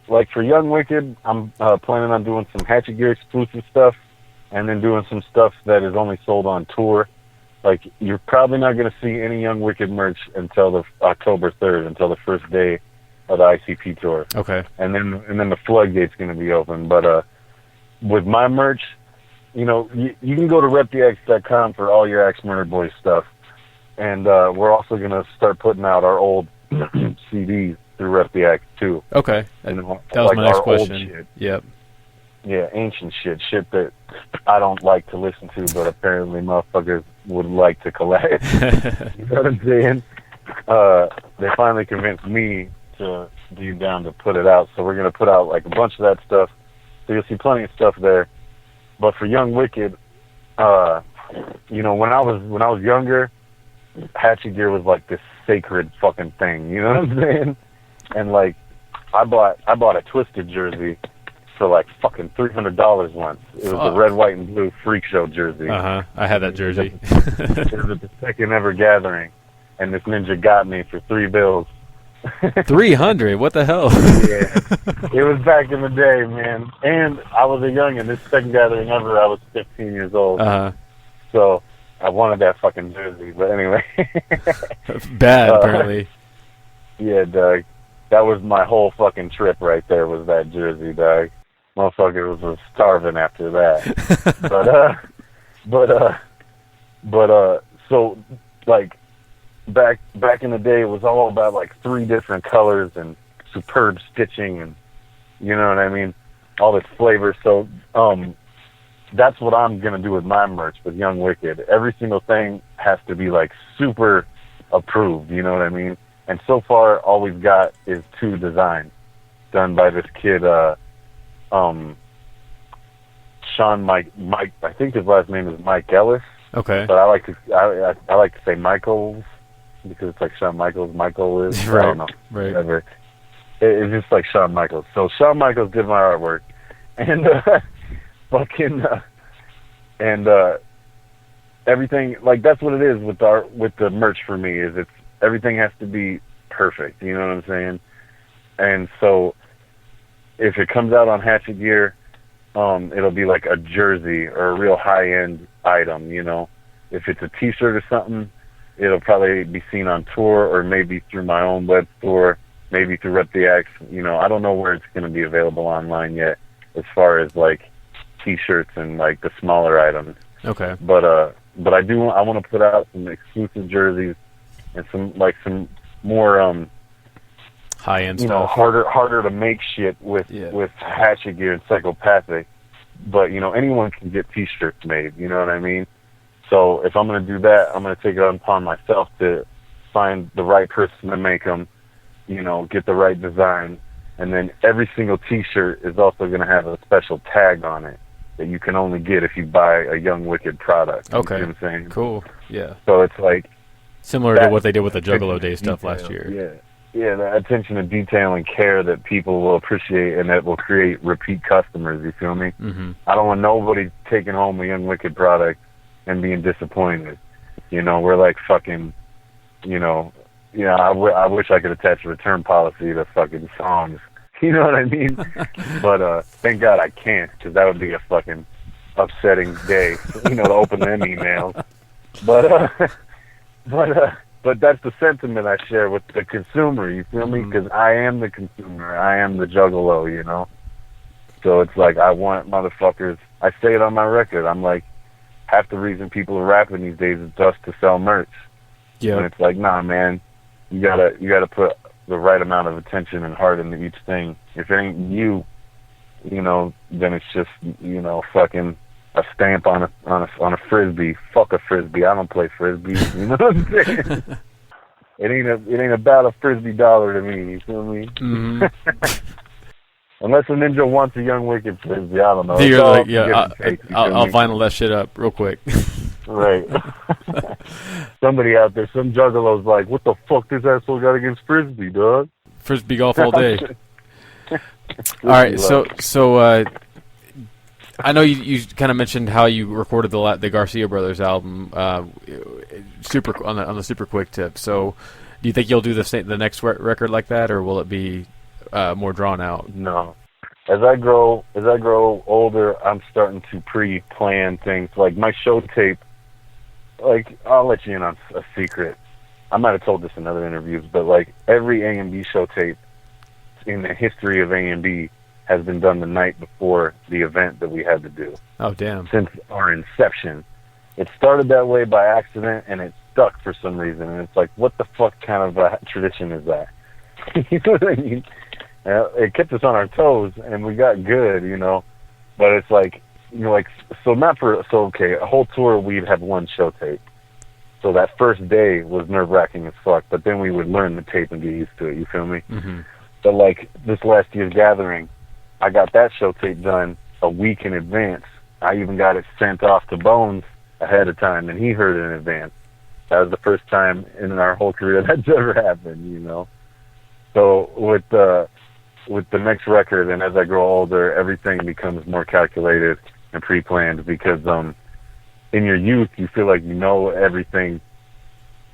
Like for Young Wicked, I'm planning on doing some Hatchet Gear exclusive stuff, and then doing some stuff that is only sold on tour. Like, you're probably not going to see any Young Wicked merch until the October 3rd, until the first day of the ICP tour. Okay. And then the floodgate's going to be open. But with my merch, you know, you can go to reptheaxe.com for all your Axe Murder Boys stuff. And we're also going to start putting out our old CDs through Rep the Axe too. Okay. And that was like my next question. Yep. Yeah, ancient shit that I don't like to listen to, but apparently motherfuckers would like to collect. You know what I'm saying? They finally convinced me to be down to put it out, so we're going to put out like a bunch of that stuff. So you'll see plenty of stuff there. But for Young Wicked, you know, when I was younger, Hatchet Gear was like this sacred fucking thing. You know what I'm saying? And like, I bought a Twisted jersey for like fucking $300 once. It was the red, white, and blue Freak Show jersey. I had that jersey. It was at the second ever gathering, and this ninja got me for $3. 300? What the hell? Yeah, it was back in the day, man. And I was a youngin'. This second gathering ever, I was 15 years old. So I wanted that fucking jersey. But anyway, bad apparently. Yeah, Doug. That was my whole fucking trip right there. Was that jersey, Doug? Motherfucker was starving after that. So like back in the day, it was all about like 3 different colors and superb stitching and, you know what I mean, all this flavor. So that's what I'm going to do with my merch with Young Wicked. Every single thing has to be, like, super approved, you know what I mean? And so far, all we've got is 2 designs done by this kid, Sean Mike, I think his last name is Mike Ellis. Okay. But I like to say Michaels because it's like Shawn Michaels. Michael is right. I don't know. Right. Whatever. It's just like Shawn Michaels. So Shawn Michaels did my artwork, and everything, like, that's what it is with the merch for me, is it's everything has to be perfect. You know what I'm saying? And so if it comes out on Hatchet Gear, it'll be like a jersey or a real high-end item, you know. If it's a T-shirt or something, it'll probably be seen on tour or maybe through my own web store, maybe through Rep the X. You know, I don't know where it's going to be available online yet as far as, like, T-shirts and, like, the smaller items. Okay. But I want to put out some exclusive jerseys and some more high-end you stuff. know, harder to make shit with Hatchet Gear and Psychopathic. But, you know, anyone can get T-shirts made, you know what I mean? So if I'm going to do that, I'm going to take it upon myself to find the right person to make them, you know, get the right design. And then every single T-shirt is also going to have a special tag on it that you can only get if you buy a Young Wicked product. Okay. You know what I'm saying? Cool. Yeah. So it's like... Similar to what they did with the Juggalo Day stuff last year. Yeah. Yeah, the attention to detail and care that people will appreciate and that will create repeat customers, you feel me? Mm-hmm. I don't want nobody taking home a Young Wicked product and being disappointed. You know, we're like fucking, I wish I could attach a return policy to fucking songs. You know what I mean? But thank God I can't, because that would be a fucking upsetting day, to open them emails. But that's the sentiment I share with the consumer, you feel me? Because I am the consumer. I am the juggalo, you know? So it's like, I want motherfuckers... I say it on my record. I'm like, half the reason people are rapping these days is just to sell merch. Yeah. And it's like, nah, man, you gotta put the right amount of attention and heart into each thing. If it ain't you, then it's just, fucking... a stamp on a frisbee. Fuck a frisbee. I don't play frisbee. You know what I'm saying? It ain't about a frisbee dollar to me. You feel me? Mm-hmm. Unless a ninja wants a Young Wicked frisbee, I don't know. You're like, I'll vinyl that shit up real quick. Right. Somebody out there, some juggalo's like, what the fuck this asshole got against frisbee, dog? Frisbee golf all day. All right, so. I know you kind of mentioned how you recorded the Garcia Brothers album, super on the super quick tip. So, do you think you'll do the next record like that, or will it be more drawn out? No. As I grow older, I'm starting to pre-plan things. Like my show tape. Like, I'll let you in on a secret. I might have told this in other interviews, but like every A&B show tape in the history of A&B has been done the night before the event that we had to do. Oh, damn. Since our inception. It started that way by accident, and it stuck for some reason. And it's like, what the fuck kind of tradition is that? You know what I mean? It kept us on our toes, and we got good, But it's like, a whole tour we'd have one show tape. So that first day was nerve-wracking as fuck, but then we would learn the tape and get used to it, you feel me? Mm-hmm. But like this last year's gathering, I got that show tape done a week in advance. I even got it sent off to Bonez ahead of time, and he heard it in advance. That was the first time in our whole career that's ever happened, So with the next record, and as I grow older, everything becomes more calculated and pre-planned because in your youth, you feel like you know everything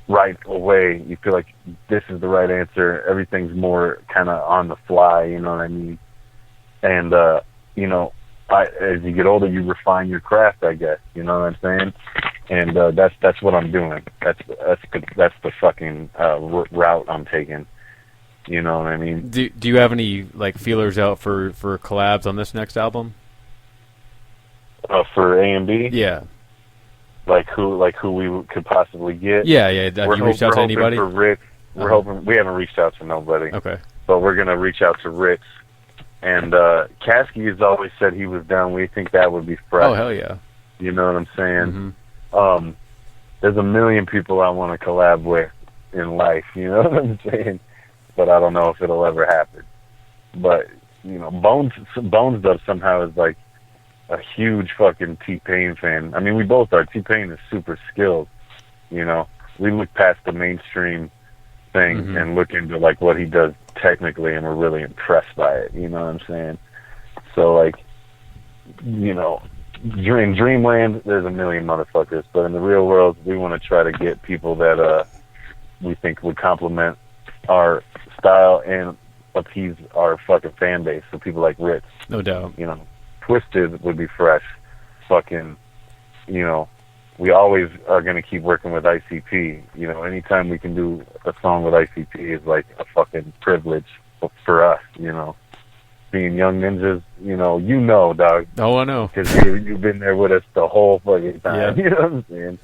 right away. You feel like this is the right answer. Everything's more kind of on the fly, you know what I mean? And, as you get older, you refine your craft, I guess. You know what I'm saying? And that's what I'm doing. That's the fucking route I'm taking. You know what I mean? Do you have any feelers out for collabs on this next album? For A&B? Yeah. Like who we could possibly get? Yeah. Have you reached out to anybody? For Rittz. We're hoping. We haven't reached out to nobody. Okay. but we're gonna reach out to Rittz. And Kasky has always said he was down. We think that would be fresh. Oh, hell yeah. You know what I'm saying? There's a million people I want to collab with in life, you know what I'm saying? But I don't know if it'll ever happen. But, you know, Bonez Dubb somehow is like a huge fucking T-Pain fan. I mean, we both are. T-Pain is super skilled, you know. We look past the mainstream thing and look into like what he does technically, and we're really impressed by it, you know what I'm saying? So, like, you know, in Dreamland, there's a million motherfuckers, but in the real world, we want to try to get people that we think would complement our style and appease our fucking fan base. So people like Rittz, no doubt. You know, Twisted would be fresh. Fucking, you know, we always are going to keep working with ICP. You know, anytime we can do a song with ICP is like a fucking privilege for us, you know. Being Young Ninjas, you know, dog. Oh, I know. Because you've been there with us the whole fucking time. Yeah. You know what I'm saying?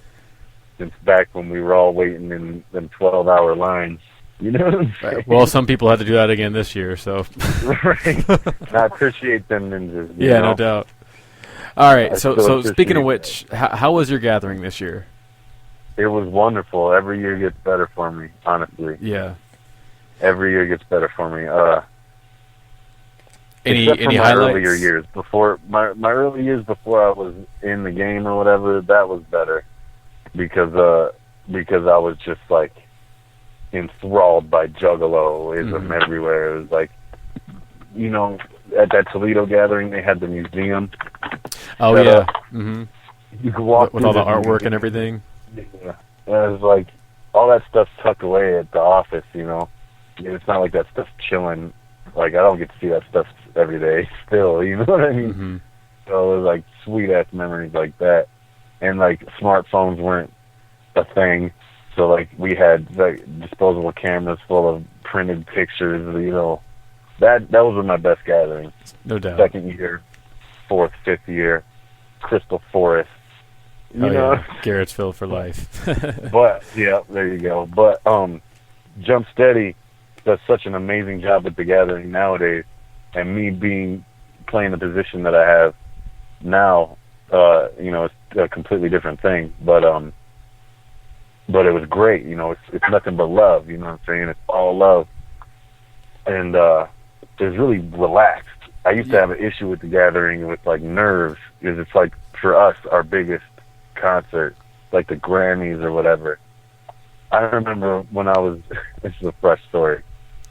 Since back when we were all waiting in them 12-hour lines. You know what I'm saying? Well, some people had to do that again this year, so. Right. And I appreciate them ninjas. Yeah, no doubt. All right, so speaking of which, how was your gathering this year? It was wonderful. Every year gets better for me, honestly. Yeah. Every year gets better for me. Any my highlights? Earlier years before my early years before I was in the game or whatever, that was better because I was just like enthralled by juggaloism everywhere. It was like, you know, at that Toledo gathering they had the museum. Oh yeah. You could walk with all the artwork and everything. Yeah. And it was like all that stuff's tucked away at the office, you know. It's not like that stuff's chilling. Like, I don't get to see that stuff every day still, you know what I mean? So it was, like, sweet-ass memories like that. And, like, smartphones weren't a thing. So, like, we had, like, disposable cameras full of printed pictures, you know. Those were my best gatherings. No doubt. Second year, fourth, fifth year, Crystal Forest. You know? Yeah. Garrettsville for life. But, yeah, there you go. But, Jump Steady does such an amazing job at the gathering nowadays, and me playing the position that I have now, you know, it's a completely different thing. But it was great, you know. It's nothing but love, you know what I'm saying? It's all love, and it's really relaxed. I used to have an issue with the gathering with like nerves, because it's like for us our biggest concert, like the Grammys or whatever. I remember when I was. This is a fresh story.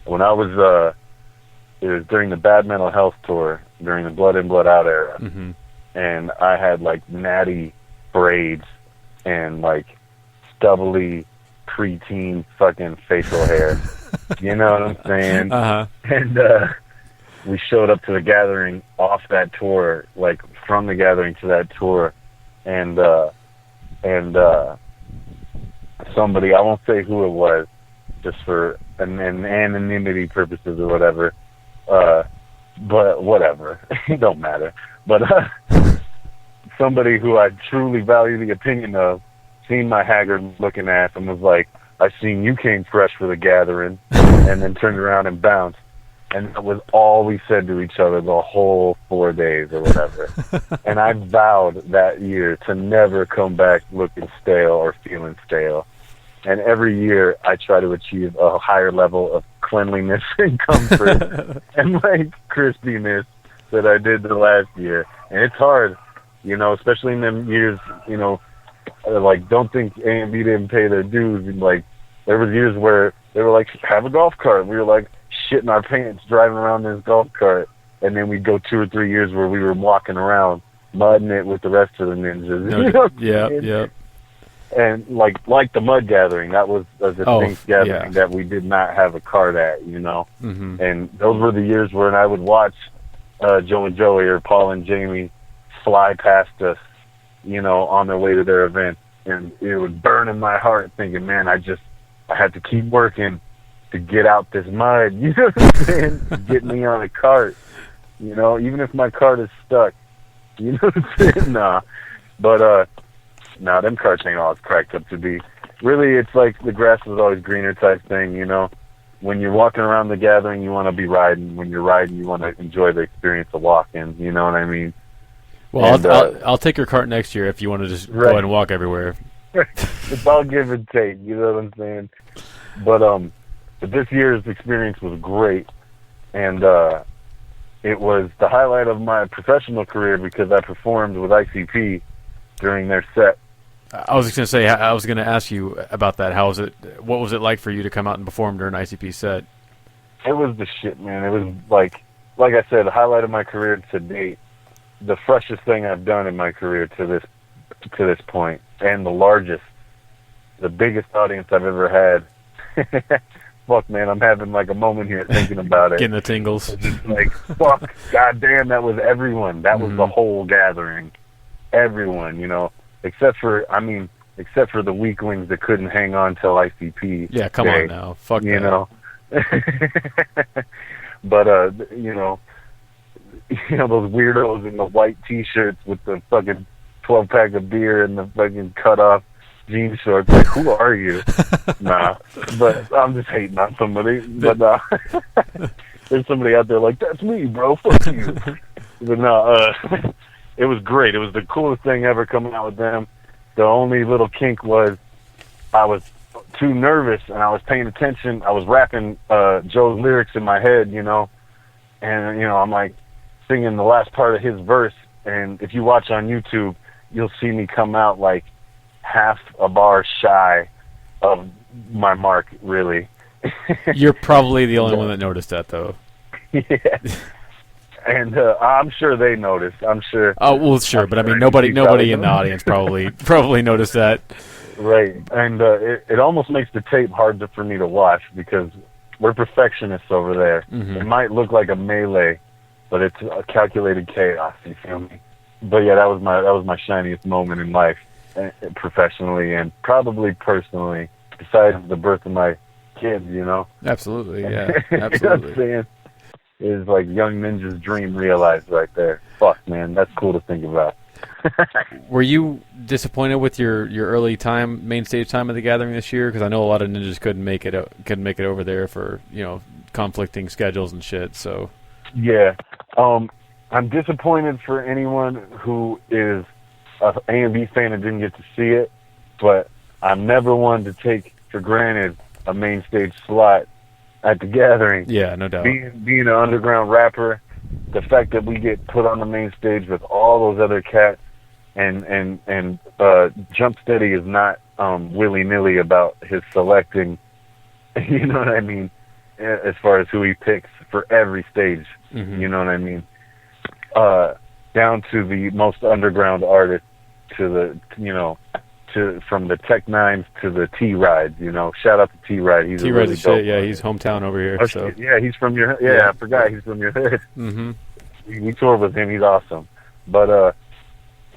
When I was, it was during the Bad Mental Health tour, during the Blood In, Blood Out era, and I had, like, natty braids and, like, stubbly preteen fucking facial hair. You know what I'm saying? And we showed up to the gathering off that tour, like, from the gathering to that tour, and somebody, I won't say who it was, just for an anonymity purposes or whatever, but whatever, it don't matter. But somebody who I truly value the opinion of, seen my haggard looking ass and was like, I seen you came fresh for the gathering, and then turned around and bounced. And that was all we said to each other the whole 4 days or whatever. And I vowed that year to never come back looking stale or feeling stale. And every year I try to achieve a higher level of cleanliness and comfort and like crispiness that I did the last year. And it's hard, you know, especially in them years, you know, like don't think A and B didn't pay their dues. And like there was years where they were like, have a golf cart. We were like shitting our pants driving around this golf cart. And then we'd go 2 or 3 years where we were walking around mudding it with the rest of the ninjas. No, you know? Yeah. And like the mud gathering, that was the distinct gathering that we did not have a card at, you know. And those were the years when I would watch Joe and Joey or Paul and Jamie fly past us, you know, on their way to their event, and it would burn in my heart, thinking, man, I had to keep working to get out this mud, you know what I'm saying? To get me on a cart, you know, even if my cart is stuck, you know what I'm saying? Nah, but them carts ain't all it's cracked up to be. Really, it's like the grass is always greener type thing, you know. when you're walking around the gathering, you want to be riding. When you're riding, you want to enjoy the experience of walking. You know what I mean? Well, And, I'll take your cart next year if you want to just right. go ahead and walk everywhere. It's all give and take. You know what I'm saying? But this year's experience was great, and it was the highlight of my professional career because I performed with ICP during their set. I was going to say, I was going to ask you about that. How was it? What was it like for you to come out and perform during an ICP set? It was the shit, man. It was like I said, the highlight of my career to date, the freshest thing I've done in my career to this point, and the biggest audience I've ever had. Fuck, man, I'm having like a moment here thinking about it. Getting the tingles. It's just like, fuck, goddamn, that was everyone. That was the whole gathering. Everyone, you know. Except for the weaklings that couldn't hang on till ICP. Yeah, come on now. Fuck you that. know. But you know those weirdos in the white T-shirts with the fucking 12-pack of beer and the fucking cut-off jean shorts. Like, who are you? Nah, but I'm just hating on somebody. But there's somebody out there like, that's me, bro. Fuck you. But no, it was great. It was the coolest thing ever coming out with them. The only little kink was I was too nervous and I was paying attention. I was rapping Joe's lyrics in my head, you know, and you know I'm like singing the last part of his verse. And if you watch on YouTube, you'll see me come out like half a bar shy of my mark, really. You're probably the only one that noticed that, though. Yeah. And I'm sure they noticed. I'm sure. Oh well, sure, but I mean, nobody in the audience probably noticed that. Right, and it almost makes the tape hard for me to watch because we're perfectionists over there. Mm-hmm. It might look like a melee, but it's a calculated chaos. You feel me? But yeah, that was my shiniest moment in life, professionally and probably personally, besides the birth of my kids. You know. Absolutely, yeah, absolutely. You know what I'm saying? Is like young ninja's dream realized right there. Fuck, man, that's cool to think about. Were you disappointed with your early main stage time at the gathering this year? Because I know a lot of ninjas couldn't make it over there for conflicting schedules and shit. So yeah, I'm disappointed for anyone who is a A&B fan and didn't get to see it. But I'm never one to take for granted a main stage slot at the gathering. Yeah, no doubt. Being an underground rapper, the fact that we get put on the main stage with all those other cats, and Jump Steady is not willy-nilly about his selecting, you know what I mean, as far as who he picks for every stage, you know what I mean, down to the most underground artist, to the, from the Tech Nines to the T-Rides, shout out to T-Ride. He's a really dope. Yeah, he's hometown over here. So. Yeah, he's from your, yeah, I forgot he's from your hood. Mm-hmm. We toured with him. He's awesome. But,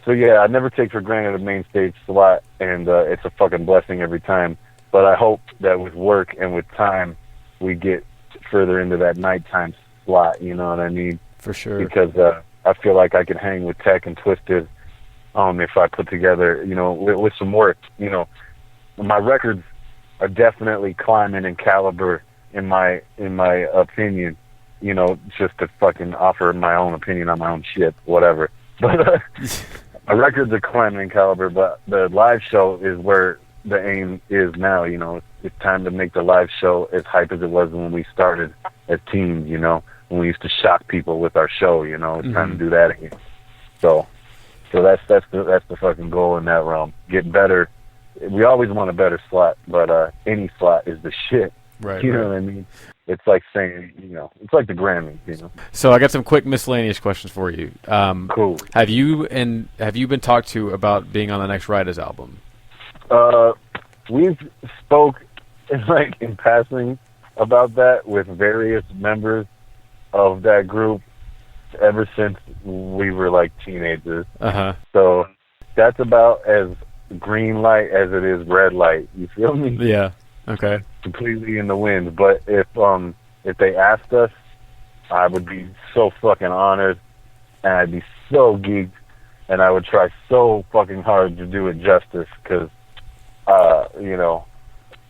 so yeah, I never take for granted a main stage slot, and it's a fucking blessing every time. But I hope that with work and with time, we get further into that nighttime slot, you know what I mean? For sure. Because I feel like I can hang with Tech and Twisted if I put together, with some work. My records are definitely climbing in caliber in my opinion. Just to fucking offer my own opinion on my own shit, whatever. But my records are climbing in caliber, but the live show is where the aim is now. It's time to make the live show as hype as it was when we started as teens. When we used to shock people with our show. It's time to do that again. So that's the fucking goal in that realm. Get better. We always want a better slot, but any slot is the shit. Right. You know what I mean? It's like saying, it's like the Grammys, So I got some quick miscellaneous questions for you. Cool. Have you been talked to about being on the next Rydas album? We've spoke in passing about that with various members of that group ever since we were like teenagers. Uh-huh. So that's about as green light as it is red light. You feel me? Yeah. Okay. Completely in the wind. But if they asked us, I would be so fucking honored, and I'd be so geeked, and I would try so fucking hard to do it justice, because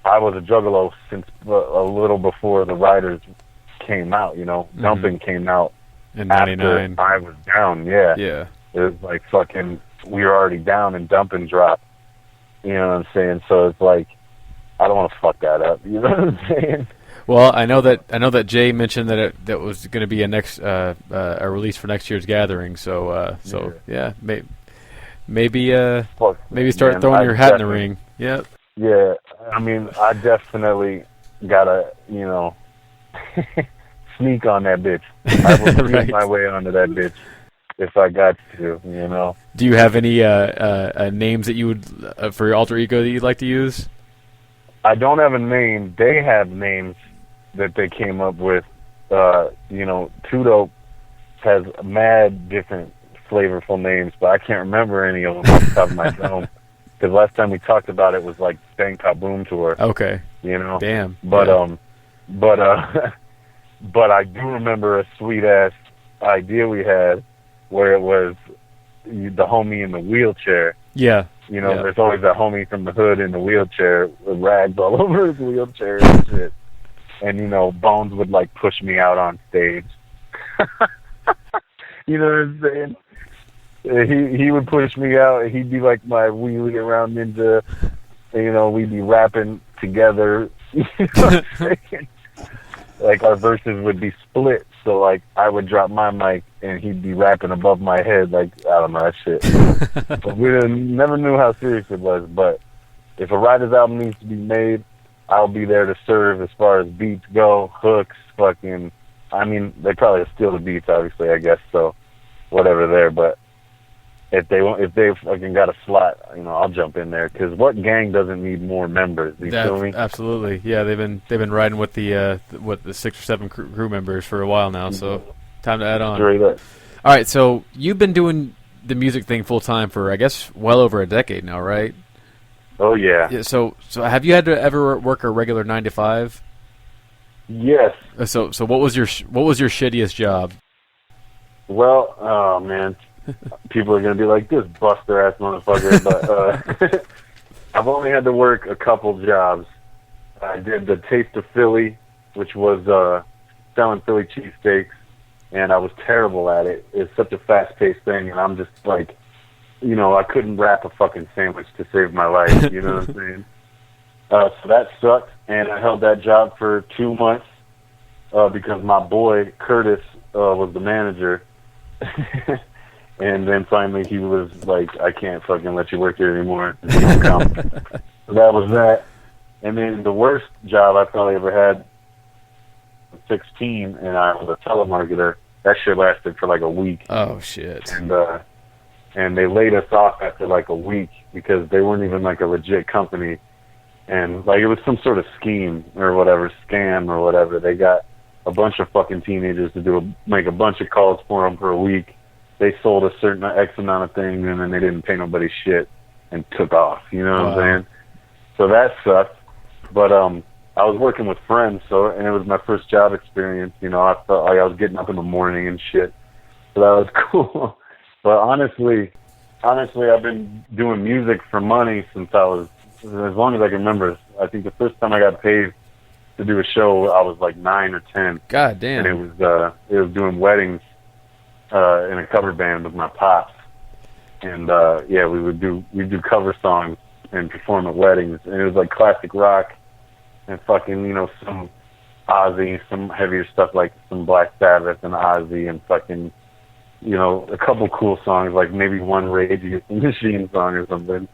I was a juggalo since a little before the Rydas came out, you know. Dumping came out in after '99. I was down, yeah. Yeah. It was like fucking, we were already down and Dumping dropped. You know what I'm saying? So it's like, I don't want to fuck that up. You know what I'm saying? Well, I know that Jay mentioned that that was going to be a release for next year's gathering. So maybe start throwing your hat in the ring. Yeah. Yeah, I mean, I definitely gotta, you know, sneak on that bitch. I will sneak my way onto that bitch if I got to, you know. Do you have any names that you would for your alter ego that you'd like to use? I don't have a name. They have names that they came up with. You know, Too Dope has mad different flavorful names, but I can't remember any of them off the top of my dome. Because last time we talked about it was like Bang Kaboom Tour. Okay. You know. Damn. But but I do remember a sweet ass idea we had where it was the homie in the wheelchair. Yeah. You know, there's always that homie from the hood in the wheelchair with rags all over his wheelchair and shit. And, you know, Bonez would, like, push me out on stage. You know what I'm saying? He would push me out. He'd be like my wheelie around ninja. You know, we'd be rapping together. You know what I'm saying? Like, our verses would be split. So, like, I would drop my mic, and he'd be rapping above my head. Like, I don't know, that shit. But we never knew how serious it was. But if a Rydas album needs to be made, I'll be there to serve as far as beats go, hooks, fucking... I mean, they probably steal the beats, obviously, I guess, so whatever there. But if they fucking got a slot, you know, I'll jump in there. Because what gang doesn't need more members? You feel me? Absolutely, yeah. They've been riding with the 6 or 7 crew members for a while now. So time to add on. Straight up. All right, so you've been doing the music thing full time for I guess well over a decade now, right? Oh yeah. So have you had to ever work a regular 9 to 5? Yes. So what was your shittiest job? Well, oh man, people are gonna be like, this buster ass motherfucker. But I've only had to work a couple jobs. I did the Taste of Philly, which was selling Philly cheesesteaks, and I was terrible at it. It's such a fast-paced thing, and I'm just like, you know, I couldn't wrap a fucking sandwich to save my life. You know what I'm saying? So that sucked, and I held that job for 2 months because my boy Curtis was the manager. And then finally he was like, I can't fucking let you work here anymore. So that was that. And then the worst job I probably ever had, 16, and I was a telemarketer. That shit lasted for like a week. Oh, shit. And they laid us off after like a week because they weren't even like a legit company. And like it was some sort of scheme or whatever, scam or whatever. They got a bunch of fucking teenagers to make a bunch of calls for them for a week. They sold a certain X amount of things, and then they didn't pay nobody shit and took off. You know what I'm saying? So that sucked. But I was working with friends, and it was my first job experience. You know, I felt like I was getting up in the morning and shit. So that was cool. But honestly, I've been doing music for money since I was, as long as I can remember. I think the first time I got paid to do a show, I was like 9 or 10. God damn. And it was doing weddings in a cover band with my pops. And we'd do cover songs and perform at weddings. And it was like classic rock and fucking, you know, some Ozzy, some heavier stuff like some Black Sabbath and Ozzy and fucking, you know, a couple cool songs, like maybe one Rage Against the Machine song or something.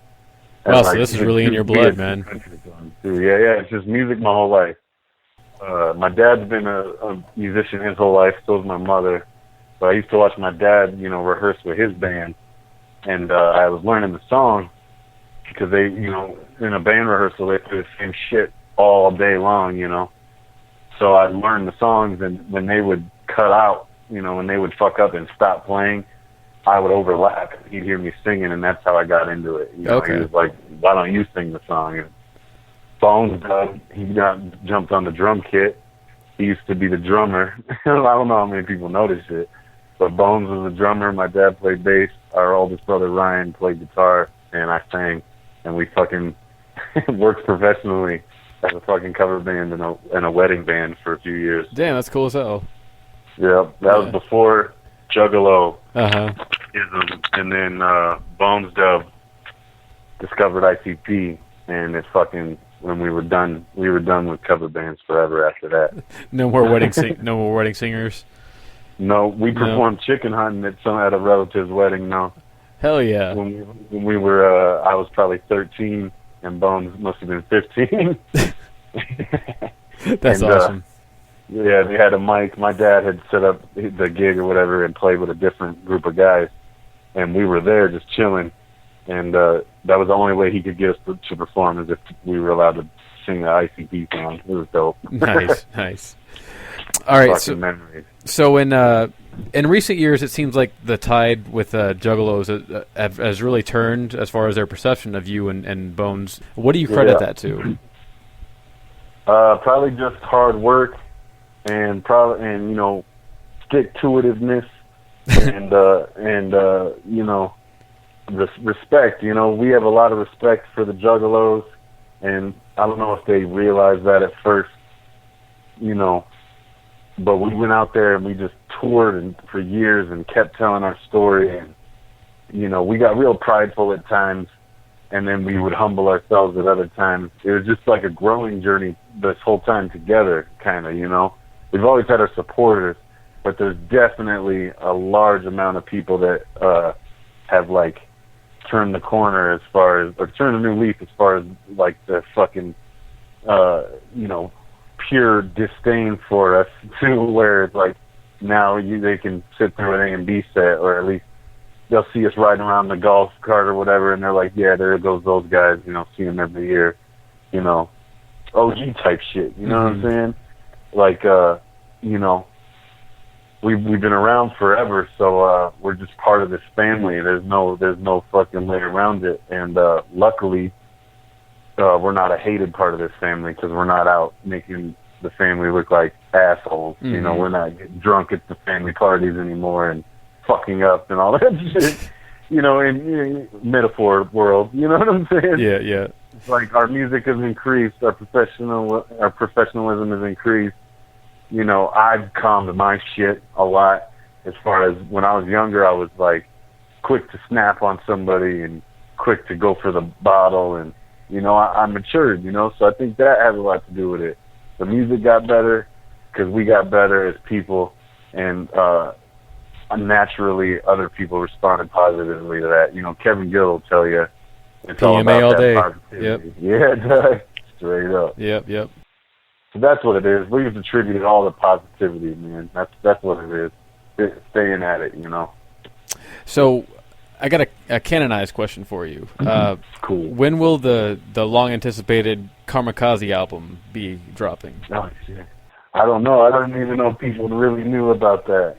Wow, so this is really in your blood, man. Yeah, it's just music my whole life. My dad's been a musician his whole life, so is my mother. But I used to watch my dad, you know, rehearse with his band. And I was learning the song because they, you know, in a band rehearsal, they play the same shit all day long, you know. So I learned the songs, and when they would cut out, you know, when they would fuck up and stop playing, I would overlap. He'd hear me singing, and that's how I got into it. You know, okay. He was like, why don't you sing the song? And Bonez Dubb, he jumped on the drum kit. He used to be the drummer. I don't know how many people noticed it, but Bonez was the drummer. My dad played bass. Our oldest brother, Ryan, played guitar, and I sang. And we fucking worked professionally as a fucking cover band and a wedding band for a few years. Damn, that's cool as hell. Yeah, that was before Juggalo. Uh-huh. And then Bonez Dubb discovered ICP, and it fucking, when we were done with cover bands forever after that. No more wedding singers. No, we performed chicken hunting at a relative's wedding. No. Hell yeah. When we were, I was probably 13, and Bones must have been 15. That's awesome. Yeah, they had a mic. My dad had set up the gig or whatever and played with a different group of guys, and we were there just chilling. And that was the only way he could get us to perform, is if we were allowed to sing the ICP song. It was dope. Nice. All right, so in recent years, it seems like the tide with Juggalos has really turned as far as their perception of you and Bones. What do you credit that to? Probably just hard work and stick-to-itiveness and respect. We have a lot of respect for the Juggalos, and I don't know if they realized that at first, but we went out there and we just toured for years and kept telling our story, and we got real prideful at times, and then we would humble ourselves at other times. It was just like a growing journey this whole time together, kind of. We've always had our supporters, but there's definitely a large amount of people that have like turned the corner or turned a new leaf as far as like the fucking pure disdain for us, to where it's like now they can sit through an A&B set, or at least they'll see us riding around the golf cart or whatever, and they're like, yeah, there goes those guys, see them every year, OG type shit, you know what I'm saying? Like, we've been around forever, so we're just part of this family. There's no fucking way around it, and luckily, we're not a hated part of this family, because we're not out making the family look like assholes. We're not getting drunk at the family parties anymore and fucking up and all that shit. In metaphor world, you know what I'm saying? Yeah. It's like our music has increased, our professionalism has increased. I've calmed my shit a lot. As far as when I was younger, I was like quick to snap on somebody and quick to go for the bottle, and I matured, so I think that has a lot to do with it. The music got better because we got better as people, and naturally other people responded positively to that. Kevin Gill will tell you it's all about all that day. positivity. Yeah, straight up. Yep. So that's what it is. We just attributed all the positivity, man. That's what it is. It's staying at it, So I got a Canonize question for you. Cool. When will the long-anticipated Kamikaze album be dropping? Oh, shit. I don't know. I don't even know if people really knew about that.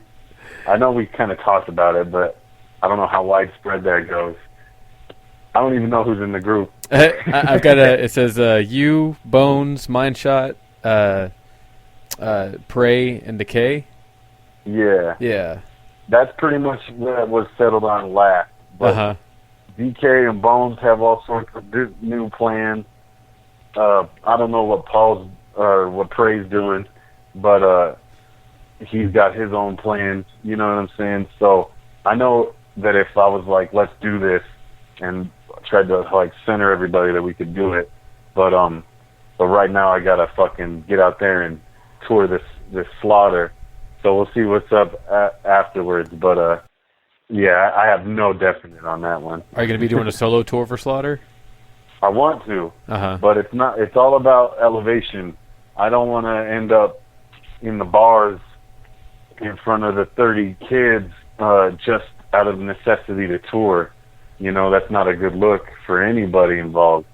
I know we kind of talked about it, but I don't know how widespread that goes. I don't even know who's in the group. I've got it says you, Bones, Mindshot, Prey, and Decay. Yeah. That's pretty much what was settled on last. But DK and Bones have all sorts of new plans. I don't know what Prey's doing, but he's got his own plans. You know what I'm saying? So I know that if I was like, let's do this, and tried to like center everybody that we could do it, but right now I gotta fucking get out there and tour this slaughter. So we'll see what's up afterwards. But yeah, I have no definite on that one. Are you gonna be doing a solo tour for Slaughter? I want to, but it's not. It's all about elevation. I don't want to end up in the bars in front of the 30 kids just out of necessity to tour. That's not a good look for anybody involved.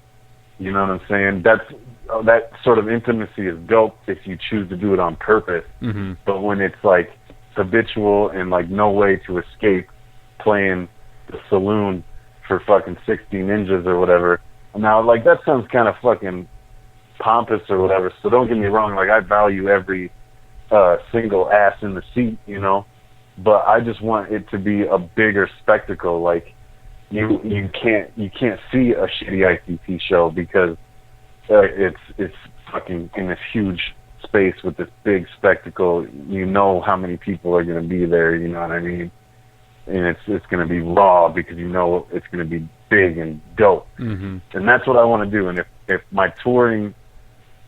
You know what I'm saying? That sort of intimacy is dope if you choose to do it on purpose. But when it's like habitual and like no way to escape playing the saloon for fucking 60 ninjas or whatever. Now, like, that sounds kind of fucking pompous or whatever, so don't get me wrong. Like, I value every single ass in the seat, but I just want it to be a bigger spectacle. Like, you can't see a shitty ICP show because it's fucking in this huge space with this big spectacle. You know how many people are going to be there, you know what I mean? And it's going to be raw because you know it's going to be big and dope. And that's what I want to do. And if my touring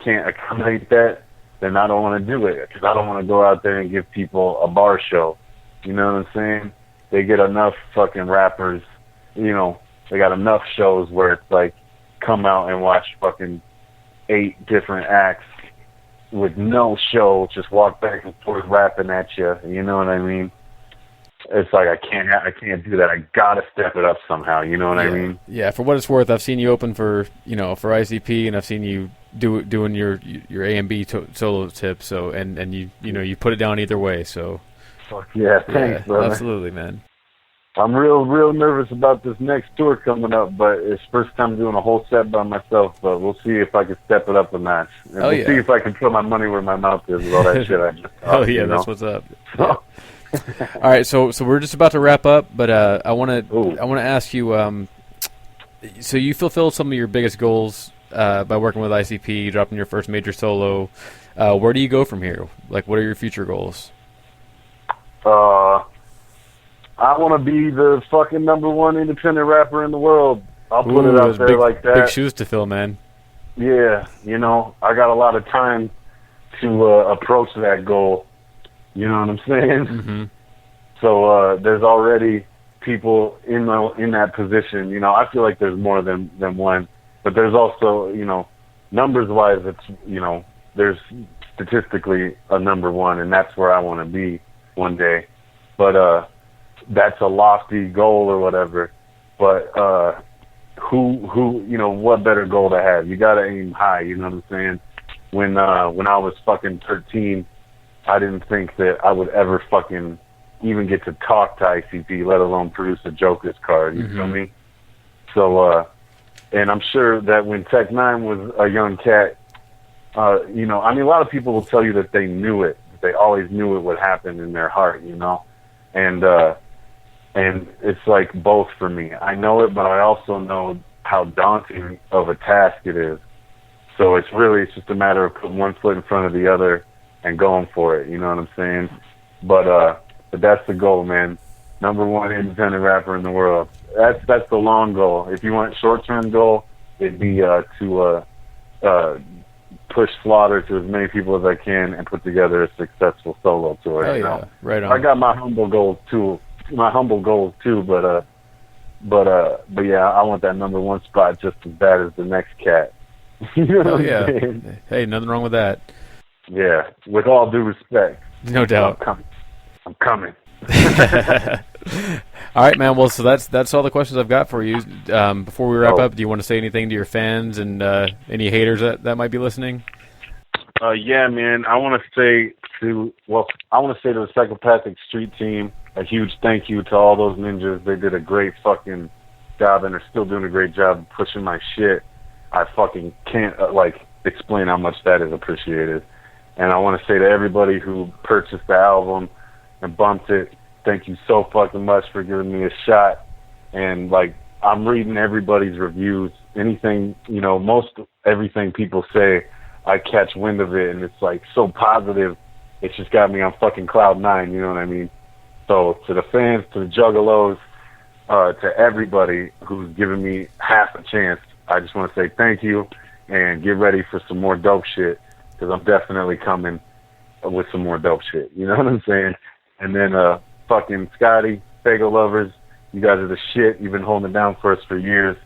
can't accommodate that, then I don't want to do it, because I don't want to go out there and give people a bar show. You know what I'm saying? They get enough fucking rappers, you know, they got enough shows where it's like, come out and watch fucking 8 different acts with no show, just walk back and forth rapping at you. You know what I mean? It's like I can't do that. I gotta step it up somehow. You know what I mean? Yeah. For what it's worth, I've seen you open for for ICP, and I've seen you doing your A and B solo tips. So and you put it down either way. So. Fuck yeah, thanks, brother. Absolutely, man. I'm real nervous about this next tour coming up, but it's first time doing a whole set by myself. But we'll see if I can step it up a notch. And we'll see if I can put my money where my mouth is with all that shit I just talked, that's what's up. All right, so we're just about to wrap up, but I want to ask you. So you fulfilled some of your biggest goals by working with ICP, dropping your first major solo. Where do you go from here? Like, what are your future goals? I want to be the fucking #1 independent rapper in the world. I'll put it out there like that. Big shoes to fill, man. Yeah, I got a lot of time to approach that goal. You know what I'm saying? So there's already people in that position. I feel like there's more than one, but there's also, numbers-wise, it's there's statistically a =1, and that's where I want to be one day. But that's a lofty goal or whatever. But what better goal to have? You gotta aim high. You know what I'm saying? When I was fucking 13, I didn't think that I would ever fucking even get to talk to ICP, let alone produce a Joker's card. You feel me? So, and I'm sure that when Tech 9 was a young cat, a lot of people will tell you that they knew it. They always knew it would happen in their heart, and it's like both for me. I know it, but I also know how daunting of a task it is. So it's just a matter of putting one foot in front of the other and going for it. You know what I'm saying? But that's the goal, man. #1 independent rapper in the world. That's the long goal. If you want short-term goal, it'd be to push Slaughter to as many people as I can and put together a successful solo tour. Right on. I got my humble goals too. But yeah, I want that #1 spot just as bad as the next cat. Hey, nothing wrong with that. Yeah, with all due respect. No doubt. I'm coming. All right, man. Well, so that's all the questions I've got for you. Before we wrap up, do you want to say anything to your fans and any haters that might be listening? Yeah, man. I want to say to the Psychopathic Street team a huge thank you to all those ninjas. They did a great fucking job, and they're still doing a great job pushing my shit. I fucking can't explain how much that is appreciated. And I want to say to everybody who purchased the album and bumped it, thank you so fucking much for giving me a shot. And I'm reading everybody's reviews. Anything, most everything people say, I catch wind of it, and it's so positive. It's just got me on fucking cloud 9. You know what I mean? So to the fans, to the juggalos, to everybody who's given me half a chance, I just want to say thank you and get ready for some more dope shit, because I'm definitely coming with some more dope shit. You know what I'm saying? And then fucking Scottie, Faygoluvers, you guys are the shit. You've been holding it down for us for years,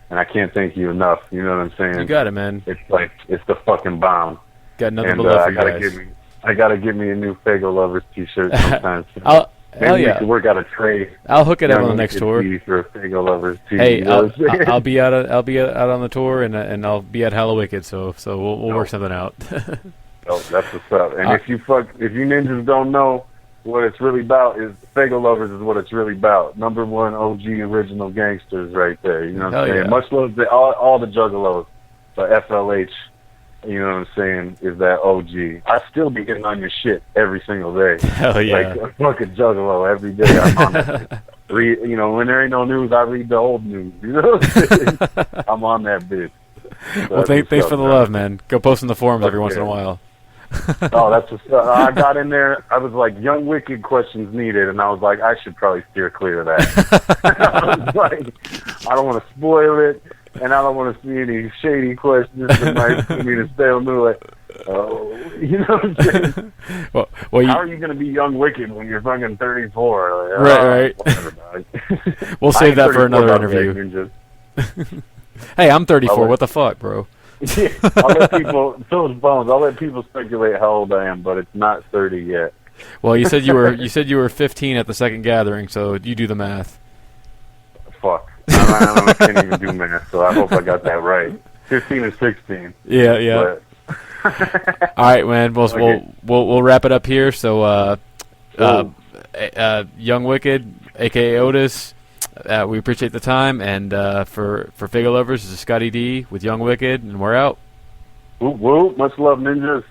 and I can't thank you enough. You know what I'm saying? You got it, man. It's the fucking bomb. Got nothing but love for you guys. I gotta get me a new Faygoluvers t-shirt sometime. Maybe we could work out a trade. I'll hook it up on the next tour. For a Faygoluvers tee. Hey, I'll be out on the tour, and I'll be at Hallowicked, so we'll work something out. Oh, that's what's up. And if you ninjas don't know what it's really about, is Faygoluvers is what it's really about. #1 OG original gangsters right there. You know what I'm saying? Yeah. Much love to all the juggalos, but FLH, you know what I'm saying, is that OG. I still be getting on your shit every single day. Hell yeah. A fucking juggalo every day. I'm on that. When there ain't no news, I read the old news. You know what I'm saying? I'm on that bitch. Well, thanks for the love, man. Go post in the forums every once in a while. Oh, that's what's up. I got in there. I was like, Young Wicked questions needed, and I was like, I should probably steer clear of that. I was like, I don't want to spoil it, and I don't want to see any shady questions that might put me to stay on the like, oh, you know what I'm saying? Well, how are you going to be Young Wicked when you're fucking 34? Like, right. We'll save that for another interview. Hey, I'm 34. What the fuck, bro? Yeah, I'll let people. So is Bonez. I'll let people speculate how old I am, but it's not 30 yet. Well, you said you were 15 at the second gathering, so you do the math. Fuck, I can't even do math, so I hope I got that right. 15 or 16. Yeah. All right, man. We'll wrap it up here. So, Young Wicked, aka Otis. We appreciate the time, and for Faygoluvers, this is Scottie D with Young Wicked, and we're out. Whoop, whoop. Much love, ninjas.